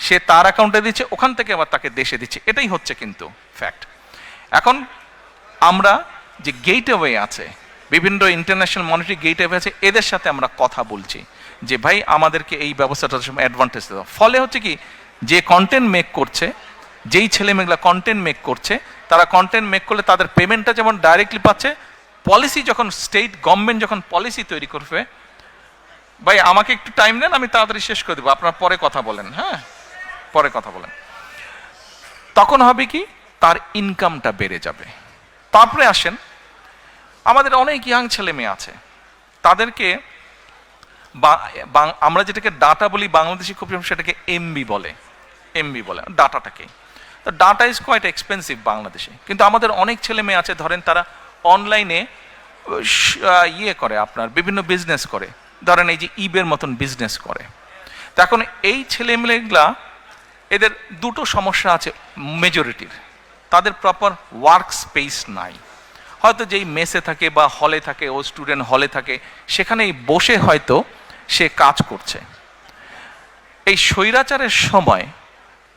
[SPEAKER 1] সে তার অ্যাকাউন্টে দিচ্ছে, ওখান থেকে আবার তাকে দেশে দিচ্ছে, এটাই হচ্ছে কিন্তু ফ্যাক্ট। এখন আমরা যে গেটওয়ে আছে, বিভিন্ন ইন্টারন্যাশনাল মনিটারি গেটওয়ে আছে, এদের সাথে আমরা কথা বলছি যে ভাই আমাদেরকে এই ব্যবস্থাটার সময় অ্যাডভান্টেজ দেওয়া। ফলে হচ্ছে কি, যে কন্টেন্ট মেক করছে, যেই ছেলেমেয়েগুলা কন্টেন্ট মেক করছে, তারা কন্টেন্ট মেক করলে তাদের পেমেন্টটা যেমন ডাইরেক্টলি পাচ্ছে, পলিসি যখন স্টেট গভর্নমেন্ট যখন পলিসি তৈরি করবে, ভাই আমাকে একটু টাইম দেন, আমি তাড়াতাড়ি শেষ করে দেবো, আপনার পরে কথা বলেন, হ্যাঁ পরে কথা বলেন, তখন হবে কি, তার ইনকামটা বেড়ে যাবে। তারপরে আসেন, আমাদের অনেক ইয়াং ছেলে মেয়ে আছে, তাদেরকে আমরা যেটাকে ডাটা বলি বাংলাদেশি খুব সেটাকে এমবি বলে ডাটাটাকে। তো ডাটা ইজ কোয়াইট এক্সপেন্সিভ বাংলাদেশে, কিন্তু আমাদের অনেক ছেলে মেয়ে আছে ধরেন তারা অনলাইনে করে আপনার বিভিন্ন বিজনেস করে, ধরেন এই যে ইবের মতন বিজনেস করে। তো এখন এই ছেলেমেয়েগুলা এদের দুটো সমস্যা আছে মেজরিটির, তাদের প্রপার ওয়ার্ক স্পেস নাই। হয়তো যেই মেসে থাকে বা হলে থাকে, ও স্টুডেন্ট হলে থাকে, সেখানেই বসে হয়তো সে কাজ করছে। এই স্বৈরাচারের সময়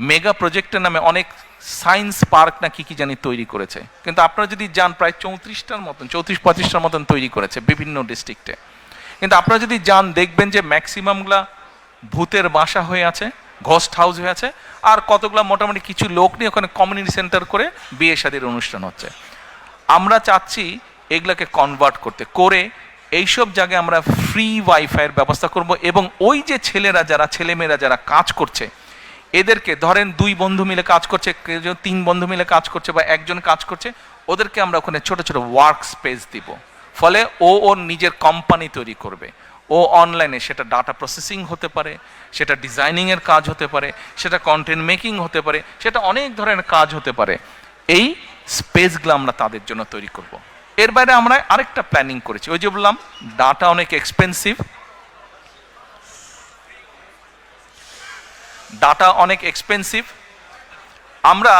[SPEAKER 1] মেগা প্রজেক্টের নামে অনেক সায়েন্স পার্ক না কি জানি তৈরি করেছে, কিন্তু আপনারা যদি যান প্রায় 34-35টার মতন তৈরি করেছে বিভিন্ন ডিস্ট্রিক্টে। কিন্তু আপনারা যদি যান দেখবেন যে ম্যাক্সিমামগুলা ভূতের বাসা হয়ে আছে, ঘোস্ট হাউস হয়ে আছে, আর কতগুলা মোটামুটি কিছু লোক নিয়ে ওখানে কমিউনিটি সেন্টার করে বিয়ে শাদীর অনুষ্ঠান হচ্ছে। আমরা চাচ্ছি এগুলাকে কনভার্ট করে এইসব জায়গায় আমরা ফ্রি ওয়াইফাইয়ের ব্যবস্থা করব, এবং ওই যে ছেলেমেয়েরা যারা কাজ করছে এদেরকে ধরেন 2 বন্ধু মিলে কাজ করছে, 3 বন্ধু মিলে কাজ করছে, বা একজন কাজ করছে, ওদেরকে আমরা ওখানে ছোট ছোট ওয়ার্ক স্পেস দিব। ফলে ওর নিজের কোম্পানি তৈরি করবে। ও অনলাইনে সেটা ডাটা প্রসেসিং হতে পারে, সেটা ডিজাইনিংয়ের কাজ হতে পারে, সেটা কন্টেন্ট মেকিং হতে পারে, সেটা অনেক ধরনের কাজ হতে পারে। এই স্পেসগুলো আমরা তাদের জন্য তৈরি করব। এর বাইরে আমরা আরেকটা প্ল্যানিং করেছি, ওই যে বললাম ডাটা অনেক এক্সপেন্সিভ। আমরা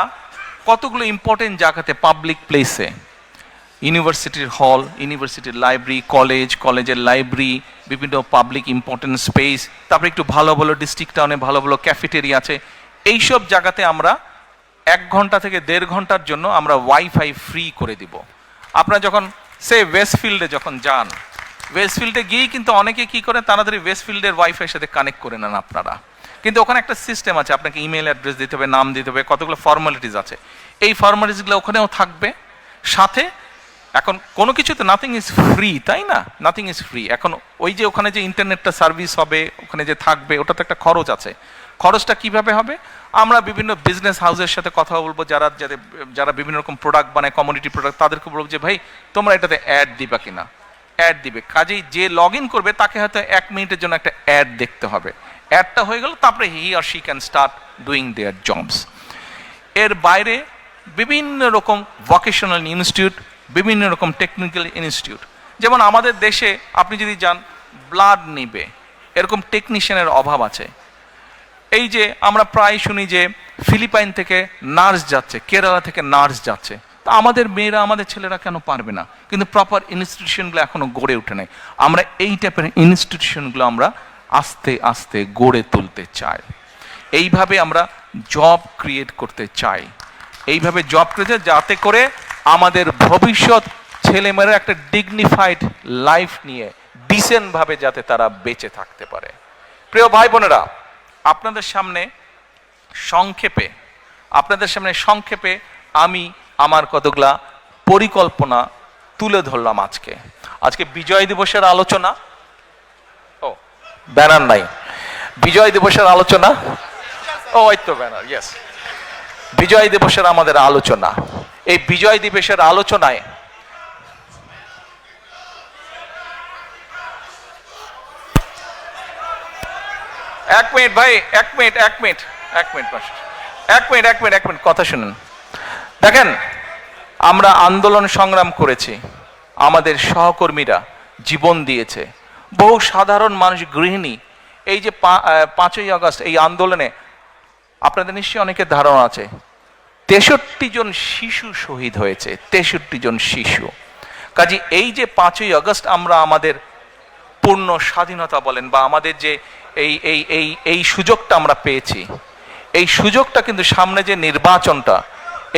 [SPEAKER 1] কতগুলো ইম্পর্টেন্ট জায়গাতে পাবলিক প্লেসে, ইউনিভার্সিটির হল, ইউনিভার্সিটির লাইব্রেরি, কলেজের লাইব্রেরি, বিভিন্ন পাবলিক ইম্পর্টেন্ট স্পেস, তারপরে একটু ভালো ভালো ডিস্ট্রিক্ট টাউনে ভালো ভালো ক্যাফেটেরিয়া আছে, এইসব জায়গাতে আমরা 1 ঘন্টা থেকে 1.5 ঘন্টার জন্য আমরা ওয়াইফাই ফ্রি করে দিব। আপনারা যখন ওয়েস্টফিল্ডে যখন যান, ওয়েস্টফিল্ডে গিয়েই কিন্তু অনেকে কি করে তাড়াতাড়ি ওয়েস্টফিল্ডের ওয়াইফাইয়ের সাথে কানেক্ট করে নেন আপনারা, কিন্তু ওখানে একটা সিস্টেম আছে, আপনাকে ইমেল অ্যাড্রেস দিতে হবে, নাম দিতে হবে, কতগুলো ফর্মালিটিস আছে। এই ফর্মালিটিসগুলো ওখানেও থাকবে সাথে। এখন কোনো কিছু তো নাথিং ইজ ফ্রি, তাই না? Nothing is free. এখন ওই যে ওখানে যে ইন্টারনেটটা সার্ভিস হবে, ওখানে যে থাকবে, ওটা তো একটা খরচ আছে। খরচটা কিভাবে হবে? আমরা বিভিন্ন বিজনেস হাউসের সাথে কথা বলবো, যারা বিভিন্ন রকম প্রোডাক্ট বানায়, কমোডিটি প্রোডাক্ট, তাদেরকে বলবো যে ভাই তোমরা এটাতে অ্যাড দিবা কিনা। অ্যাড দিবে, কাজেই যে লগ ইন করবে তাকে হয়তো 1 মিনিটের জন্য একটা অ্যাড দেখতে হবে। অ্যাডটা হয়ে গেল, তারপরে he or she can start doing their jobs. এর বাইরে বিভিন্ন রকম ভোকেশনাল ইনস্টিটিউট, বিভিন্ন রকম টেকনিক্যাল ইনস্টিটিউট, যেমন আমাদের দেশে আপনি যদি যান ব্লাড নিবে এরকম টেকনিশিয়ানের অভাব আছে। এই যে আমরা প্রায় শুনি যে ফিলিপাইন থেকে নার্স যাচ্ছে, কেরালা থেকে নার্স যাচ্ছে, তা আমাদের মেয়েরা, আমাদের ছেলেরা কেন পারবে না? কিন্তু প্রপার ইনস্টিটিউশনগুলো এখনো গড়ে ওঠে নাই। আমরা এই টাইপের ইনস্টিটিউশনগুলো আমরা আস্তে আস্তে গড়ে তুলতে চাই। এইভাবে আমরা জব ক্রিয়েট করতে চাই, এইভাবে জব ক্রিয়েট, যাতে করে আমাদের ভবিষ্যৎ ছেলেমেয়েরা একটা ডিগনিফাইড লাইফ নিয়ে ডিসেন্টভাবে যাতে তারা বেঁচে থাকতে পারে। প্রিয় ভাই বোনেরা, আপনাদের সামনে সংক্ষেপে আমি আমার কতগুলা পরিকল্পনা তুলে ধরলাম। আজকে বিজয় দিবসের আলোচনা, ব্যানার নাই, বিজয় দিবসের আলোচনা, ওই তো ব্যানার, ইয়েস, বিজয় দিবসের আমাদের আলোচনা। এই বিজয় দিবসের আলোচনায় এক মিনিট কথা শুনুন। দেখেন, আমরা আন্দোলন সংগ্রাম করেছি, আমাদের সহকর্মীরা জীবন দিয়েছে, বহু সাধারণ মানুষ, গৃহিণী। এই যে 5ই আগস্ট এই আন্দোলনে আপনাদের নিশ্চয়ই অনেকের ধারণা আছে 63 জন শিশু শহীদ হয়েছে, 63 জন শিশু। কাজে এই যে 5ই আগস্ট আমরা আমাদের পূর্ণ স্বাধীনতা বলেন, বা আমাদের যে এই সুযোগটা আমরা পেয়েছি, এই সুযোগটা কিন্তু সামনে যে নির্বাচনটা,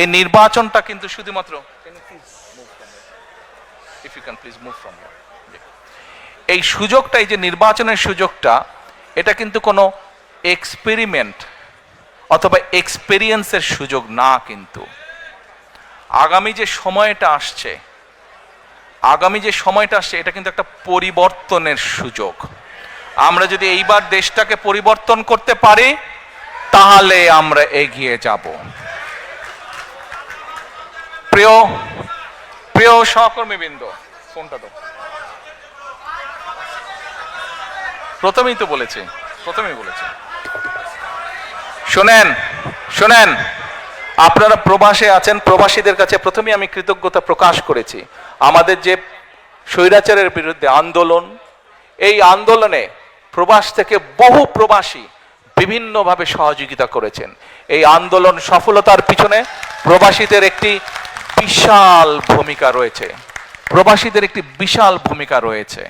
[SPEAKER 1] এই নির্বাচনটা কিন্তু শুধুমাত্র, এই সুযোগটা, এই যে নির্বাচনের সুযোগটা, এটা কিন্তু কোনো এক্সপেরিমেন্ট অথবা এক্সপেরিয়েন্সের সুযোগ না। কিন্তু আগামী যে সময়টা আসছে এটা কিন্তু একটা পরিবর্তনের সুযোগ। আমরা যদি এইবার দেশটাকে পরিবর্তন করতে পারি তাহলে আমরা এগিয়ে যাব। প্রিয় সহকর্মীবৃন্দ, ফোনটা তো প্রথমেই তো বলেছে, প্রথমেই বলেছে। শোনেন শোনেন, আপনারা প্রবাসে আছেন, প্রবাসীদের কাছে প্রথমে আমি কৃতজ্ঞতা প্রকাশ করেছি। আমাদের যে স্বৈরাচারের বিরুদ্ধে আন্দোলন, এই আন্দোলনে প্রবাস থেকে বহু প্রবাসী বিভিন্নভাবে সহযোগিতা করেছেন। এই আন্দোলন সফলতার পিছনে প্রবাসীদের একটি বিশাল ভূমিকা রয়েছে, প্রবাসীদের একটি বিশাল ভূমিকা রয়েছে।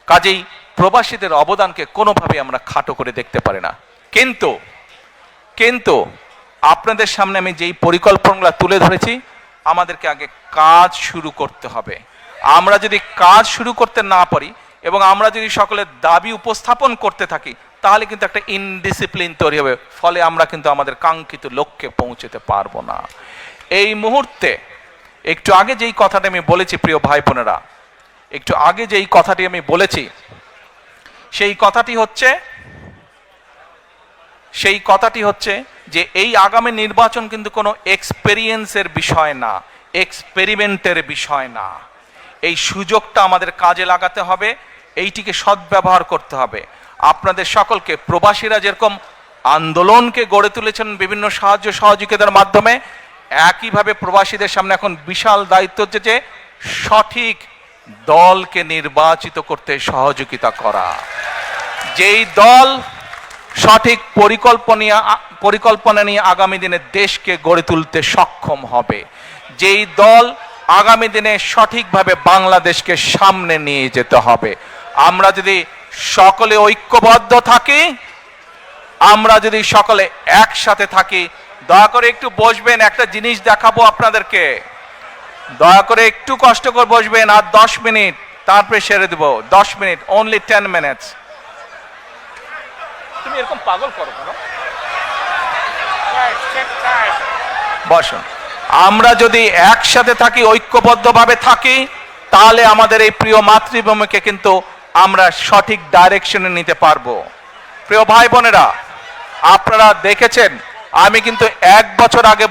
[SPEAKER 1] কাজেই প্রবাসীদের অবদানকে কোনোভাবে আমরা খাটো করে দেখতে পারি না। কিন্তু কিন্তু আপনাদের সামনে আমি যেই পরিকল্পনাগুলো তুলে ধরেছি, আমাদেরকে আগে কাজ শুরু করতে হবে। আমরা যদি কাজ শুরু করতে না পারি এবং আমরা যদি সকলের দাবি উপস্থাপন করতে থাকি, তাহলে কিন্তু একটা ইনডিসিপ্লিন তৈরি হবে, ফলে আমরা কিন্তু আমাদের কাঙ্ক্ষিত লক্ষ্যে পৌঁছতে পারবো না। এই মুহূর্তে একটু আগে যেই কথাটা আমি বলেছি, প্রিয় ভাই বোনেরা, একটু আগে যেই কথাটি আমি বলেছি, সেই কথাটি হচ্ছে যে এই আগামী নির্বাচন কিন্তু কোনো এক্সপেরিয়েন্সের বিষয় না, এক্সপেরিমেন্টের বিষয় না। এই সুযোগটা আমাদের কাজে লাগাতে হবে, এইটিকে সদ্ব্যবহার করতে হবে। আপনাদের সকলকে, প্রবাসীরা যেরকম আন্দোলনকে গড়ে তুলেছেন বিভিন্ন সাহায্য সহযোগিতার মাধ্যমে, একইভাবে প্রবাসীদের সামনে এখন বিশাল দায়িত্ব হচ্ছে যে সঠিক দলকে নির্বাচিত করতে সহযোগিতা করা। যেই দল সঠিক পরিকল্পনা নিয়ে আগামী দিনে দেশকে গড়ে তুলতে সক্ষম হবে, যেই দল আগামী দিনে সঠিকভাবে বাংলাদেশকে সামনে নিয়ে যেতে হবে। আমরা যদি সকলে ঐক্যবদ্ধ থাকি, আমরা যদি সকলে একসাথে থাকি, দয়া করে একটু বসবেন, একটা জিনিস দেখাবো আপনাদেরকে। দয়া করে একটু কষ্ট করে বসবেন, আর 10 মিনিট, তারপরে সেরে দেবো। 10 মিনিট, অনলি 10 মিনিটস। তুমি এরকম পাগল করো কেন? বসুন। আমরা যদি একসাথে থাকি, ঐক্যবদ্ধভাবে থাকি, তাহলে আমাদের এই প্রিয় মাতৃভূমিকে কিন্তু আমরা সঠিক ডাইরেকশনে নিতে পারবো। প্রিয় ভাই বোনেরা, আপনারা দেখেছেন, আমি কিন্তু 1 বছর আগে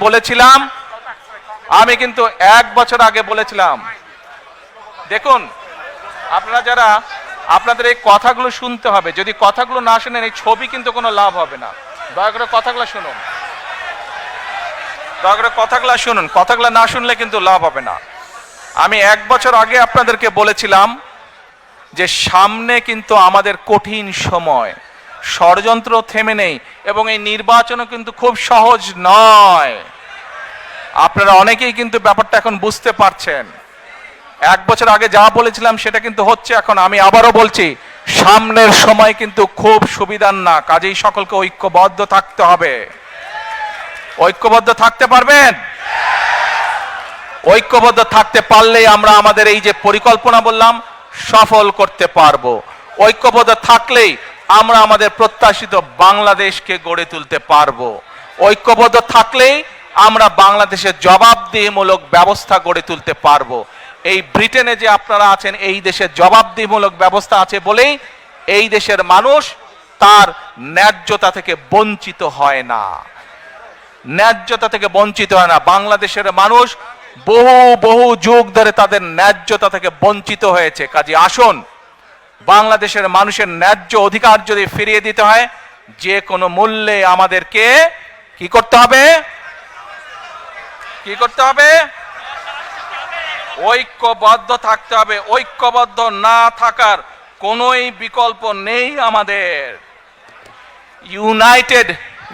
[SPEAKER 1] বলেছিলাম, দেখুন আপনারা যারা, আপনাদের এই কথাগুলো শুনতে হবে। যদি কথাগুলো না শুনেন, এই ছবি কিন্তু কোনো লাভ হবে না। দয়া করে কথাগুলো শুনুন, দয়া করে কথাগুলো শুনুন, কথাগুলো না শুনলে কিন্তু লাভ হবে না। আমি 1 বছর আগে আপনাদেরকে বলেছিলাম যে সামনে কিন্তু আমাদের কঠিন সময়, ষড়যন্ত্র থেমে নেই, এবং এই নির্বাচনও কিন্তু খুব সহজ নয়। আপনারা অনেকেই কিন্তু ব্যাপারটা এখন বুঝতে পারছেন। 1 বছর আগে যা বলেছিলাম সেটা কিন্তু হচ্ছে এখন। আমি আবারও বলছি, সামনের সময় কিন্তু খুব সুবিধার না। কাজেই সকলকে ঐক্যবদ্ধ থাকতে হবে। ঐক্যবদ্ধ থাকতে পারবেন? ঐক্যবদ্ধ থাকতে পারলেই আমরা আমাদের এই যে পরিকল্পনা বললাম, সফল করতে পারবো। ঐক্যবদ্ধ থাকলেই আমরা আমাদের প্রত্যাশিত বাংলাদেশকে গড়ে তুলতে পারবো। ঐক্যবদ্ধ থাকলেই আমরা বাংলাদেশের জবাবদিহিমূলক ব্যবস্থা গড়ে তুলতে পারবো। এই ব্রিটেনে যে আপনারা আছেন, এই দেশের জবাবদিহিমূলক ব্যবস্থা আছে বলেই এই দেশের মানুষ তার ন্যায্যতা থেকে বঞ্চিত হয় না, ন্যায্যতা থেকে বঞ্চিত হয় না। বাংলাদেশের মানুষ বহু যুগ ধরে তাদের ন্যায্যতা থেকে বঞ্চিত হয়েছে। কাজে আসুন, বাংলাদেশের মানুষের ন্যায্য অধিকার যদি ফিরিয়ে দিতে হয়, যে কোনো মূল্যে আমাদেরকে কি করতে হবে? ঐক্যবদ্ধ থাকতে হবে। ঐক্যবদ্ধ না থাকার কোনোই বিকল্প নেই আমাদের। United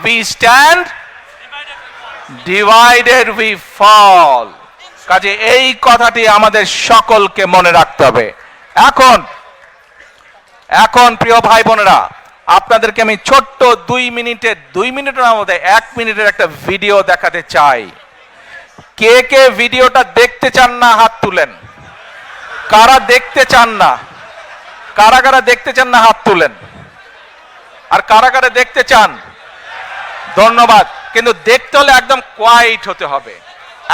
[SPEAKER 1] we stand, divided we fall. কাজে এই কথাটি আমাদের সকলকে মনে রাখতে হবে। এখন প্রিয় ভাই বোনেরা, আপনাদেরকে আমি ছোট্ট 2 মিনিটের মধ্যে 1 মিনিটের একটা ভিডিও দেখাতে চাই। কে কে ভিডিওটা দেখতে চান না হাত তুলেন। কারা দেখতে চান না? কারা দেখতে চান না হাত তুলেন। আর কারা দেখতে চান? ধন্যবাদ। কিন্তু দেখতে হলে একদম কোয়াইট হতে হবে,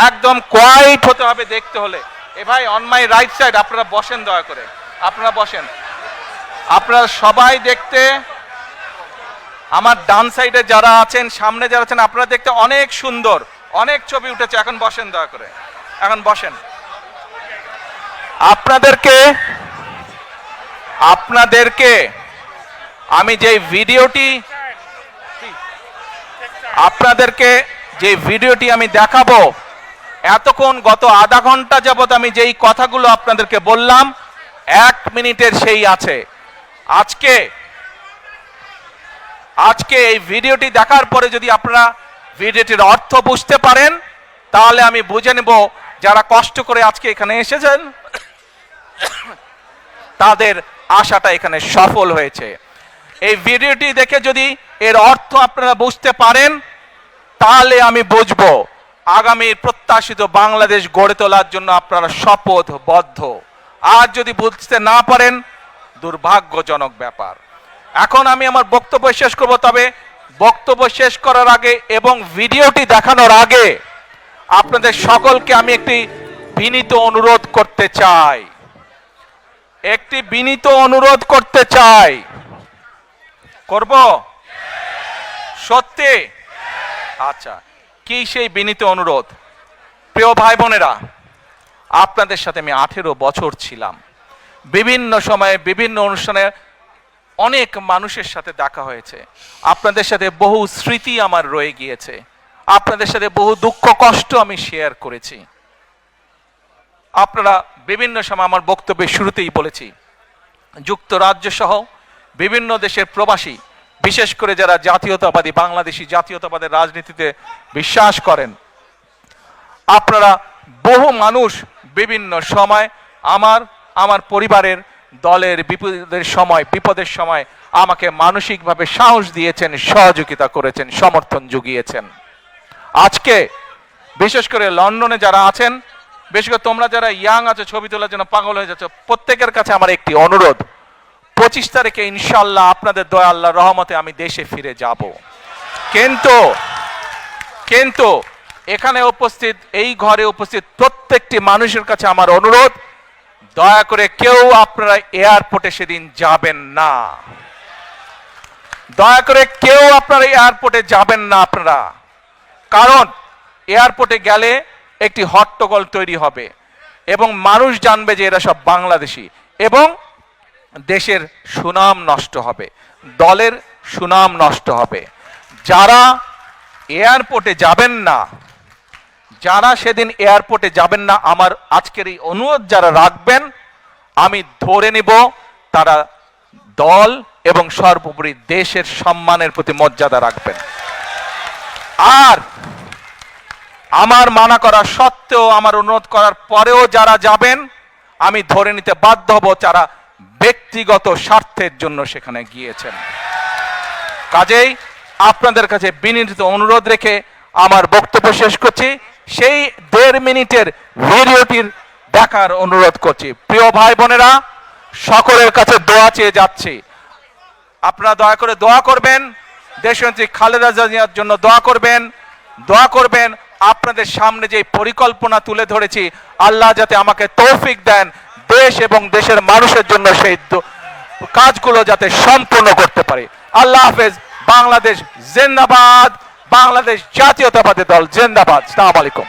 [SPEAKER 1] একদম কোয়াইট হতে হবে দেখতে হলে। এ ভাই, অন মাই রাইট সাইড, আপনারা বসেন, দয়া করে আপনারা বসেন। আপনারা সবাই দেখতে, আমার ডান সাইডে যারা আছেন, সামনে যারা আছেন, আপনারা দেখতে অনেক সুন্দর, অনেক ছবি উঠেছে। এখন বসেন, দয়া করে এখন বসেন। আপনাদেরকে আমি যে ভিডিওটি আপনাদেরকে যে ভিডিওটি আমি দেখাবো, এতক্ষণ গত আধা ঘন্টা যাবত আমি যেই কথাগুলো আপনাদেরকে বললাম 1 মিনিটের সেই আছে। আজকে এই ভিডিওটি দেখার পরে যদি আপনারা ভিডিওটির অর্থ বুঝতে পারেন, তাহলে আমি বুঝে নেব যারা কষ্ট করে আজকে এখানে এসেছেন তাদের আশাটা এখানে সফল হয়েছে। এই ভিডিওটি দেখে যদি এর অর্থ আপনারা বুঝতে পারেন, তাহলে আমি বুঝবো আগামীর প্রত্যাশিত বাংলাদেশ গড়ে তোলার জন্য আপনারা শপথবদ্ধ। আর যদি বুঝতে না পারেন, দুর্ভাগ্যজনক ব্যাপার। এখন আমি আমার বক্তব্য শেষ করব, তবে বক্তব্য শেষ করার আগে এবং ভিডিওটি দেখানোর আগে আপনাদের সকলকে আমি একটি বিনীত অনুরোধ করতে চাই। করব? সত্যি? আচ্ছা, কি সেই বিনীত অনুরোধ? প্রিয় ভাই বোনেরা, আপনাদের সাথে আমি 18 বছর ছিলাম। বিভিন্ন সময়ে বিভিন্ন অনুষ্ঠানে অনেক মানুষের সাথে দেখা হয়েছে। আপনাদের সাথে বহু স্মৃতি আমার রয়ে গিয়েছে। আপনাদের সাথে বহু দুঃখ কষ্ট আমি শেয়ার করেছি। আপনারা বিভিন্ন সময় আমার বক্তব্যের শুরুতেই বলেছি, যুক্তরাজ্য সহ বিভিন্ন দেশের প্রবাসী, বিশেষ করে যারা জাতীয়তাবাদী বাংলাদেশি জাতীয়তাবাদের রাজনীতিতে বিশ্বাস করেন, আপনারা বহু মানুষ বিভিন্ন সময় আমার পরিবারের দলের বিপদের সময় আমাকে মানসিকভাবে সাহস দিয়েছেন, সহযোগিতা করেছেন, সমর্থন জুগিয়েছেন। আজকে বিশেষ করে লন্ডনে যারা আছেন, বিশেষ করে তোমরা যারা ইয়াং আছো, ছবি তোলার জন্য পাগল হয়ে যাচ্ছ, প্রত্যেকের কাছে আমার একটি অনুরোধ, 25 তারিখে ইনশাআল্লাহ আপনাদের দয়া আল্লাহর রহমতে আমি দেশে ফিরে যাব। কিন্তু এখানে উপস্থিত, এই ঘরে উপস্থিত প্রত্যেকটি মানুষের কাছে আমার অনুরোধ, দয়া করে কেউ আপনারা এয়ারপোর্টে সেদিন যাবেন না। দয়া করে কেউ আপনারা এয়ারপোর্টে যাবেন না আপনারা। কারণ এয়ারপোর্টে গেলে একটি হট্টগোল তৈরি হবে এবং মানুষ জানবে যে এরা সব বাংলাদেশি, এবং দেশের সুনাম নষ্ট হবে, দলের সুনাম নষ্ট হবে। যারা এয়ারপোর্টে যাবেন না, যারা সেদিন এয়ারপোর্টে যাবেন না, আমার আজকের এই অনুরোধ যারা রাখবেন, আমি ধরে নিব তারা দল এবং সর্বোপরি দেশের সম্মানের প্রতি মর্যাদা রাখবেন। আর আমার মানা করা সত্ত্বেও, আমার অনুরোধ করার পরেও যারা যাবেন, আমি ধরে নিতে বাধ্য হব যারা ব্যক্তিগত স্বার্থের জন্য সেখানে গিয়েছেন। কাজেই আপনাদের কাছে বিনীত অনুরোধ রেখে আমার বক্তব্য শেষ করছি। সেই 1.5 মিনিটের ভিডিওটির দেখার অনুরোধ করছি। প্রিয় ভাই বোনেরা, সকলের কাছে দোয়া চেয়ে যাচ্ছি, আপনারা দয়া করে দোয়া করবেন, দেশনেত্রী খালেদা জিয়ার জন্য দোয়া করবেন। আপনাদের সামনে যে পরিকল্পনা তুলে ধরেছি, আল্লাহ যাতে আমাকে তৌফিক দেন দেশ এবং দেশের মানুষের জন্য সেই কাজগুলো যাতে সম্পূর্ণ করতে পারি। আল্লাহ হাফেজ। বাংলাদেশ জিন্দাবাদ। বাংলাদেশ জাতীয়তাবাদী দল জিন্দাবাদ। আসসালামু আলাইকুম।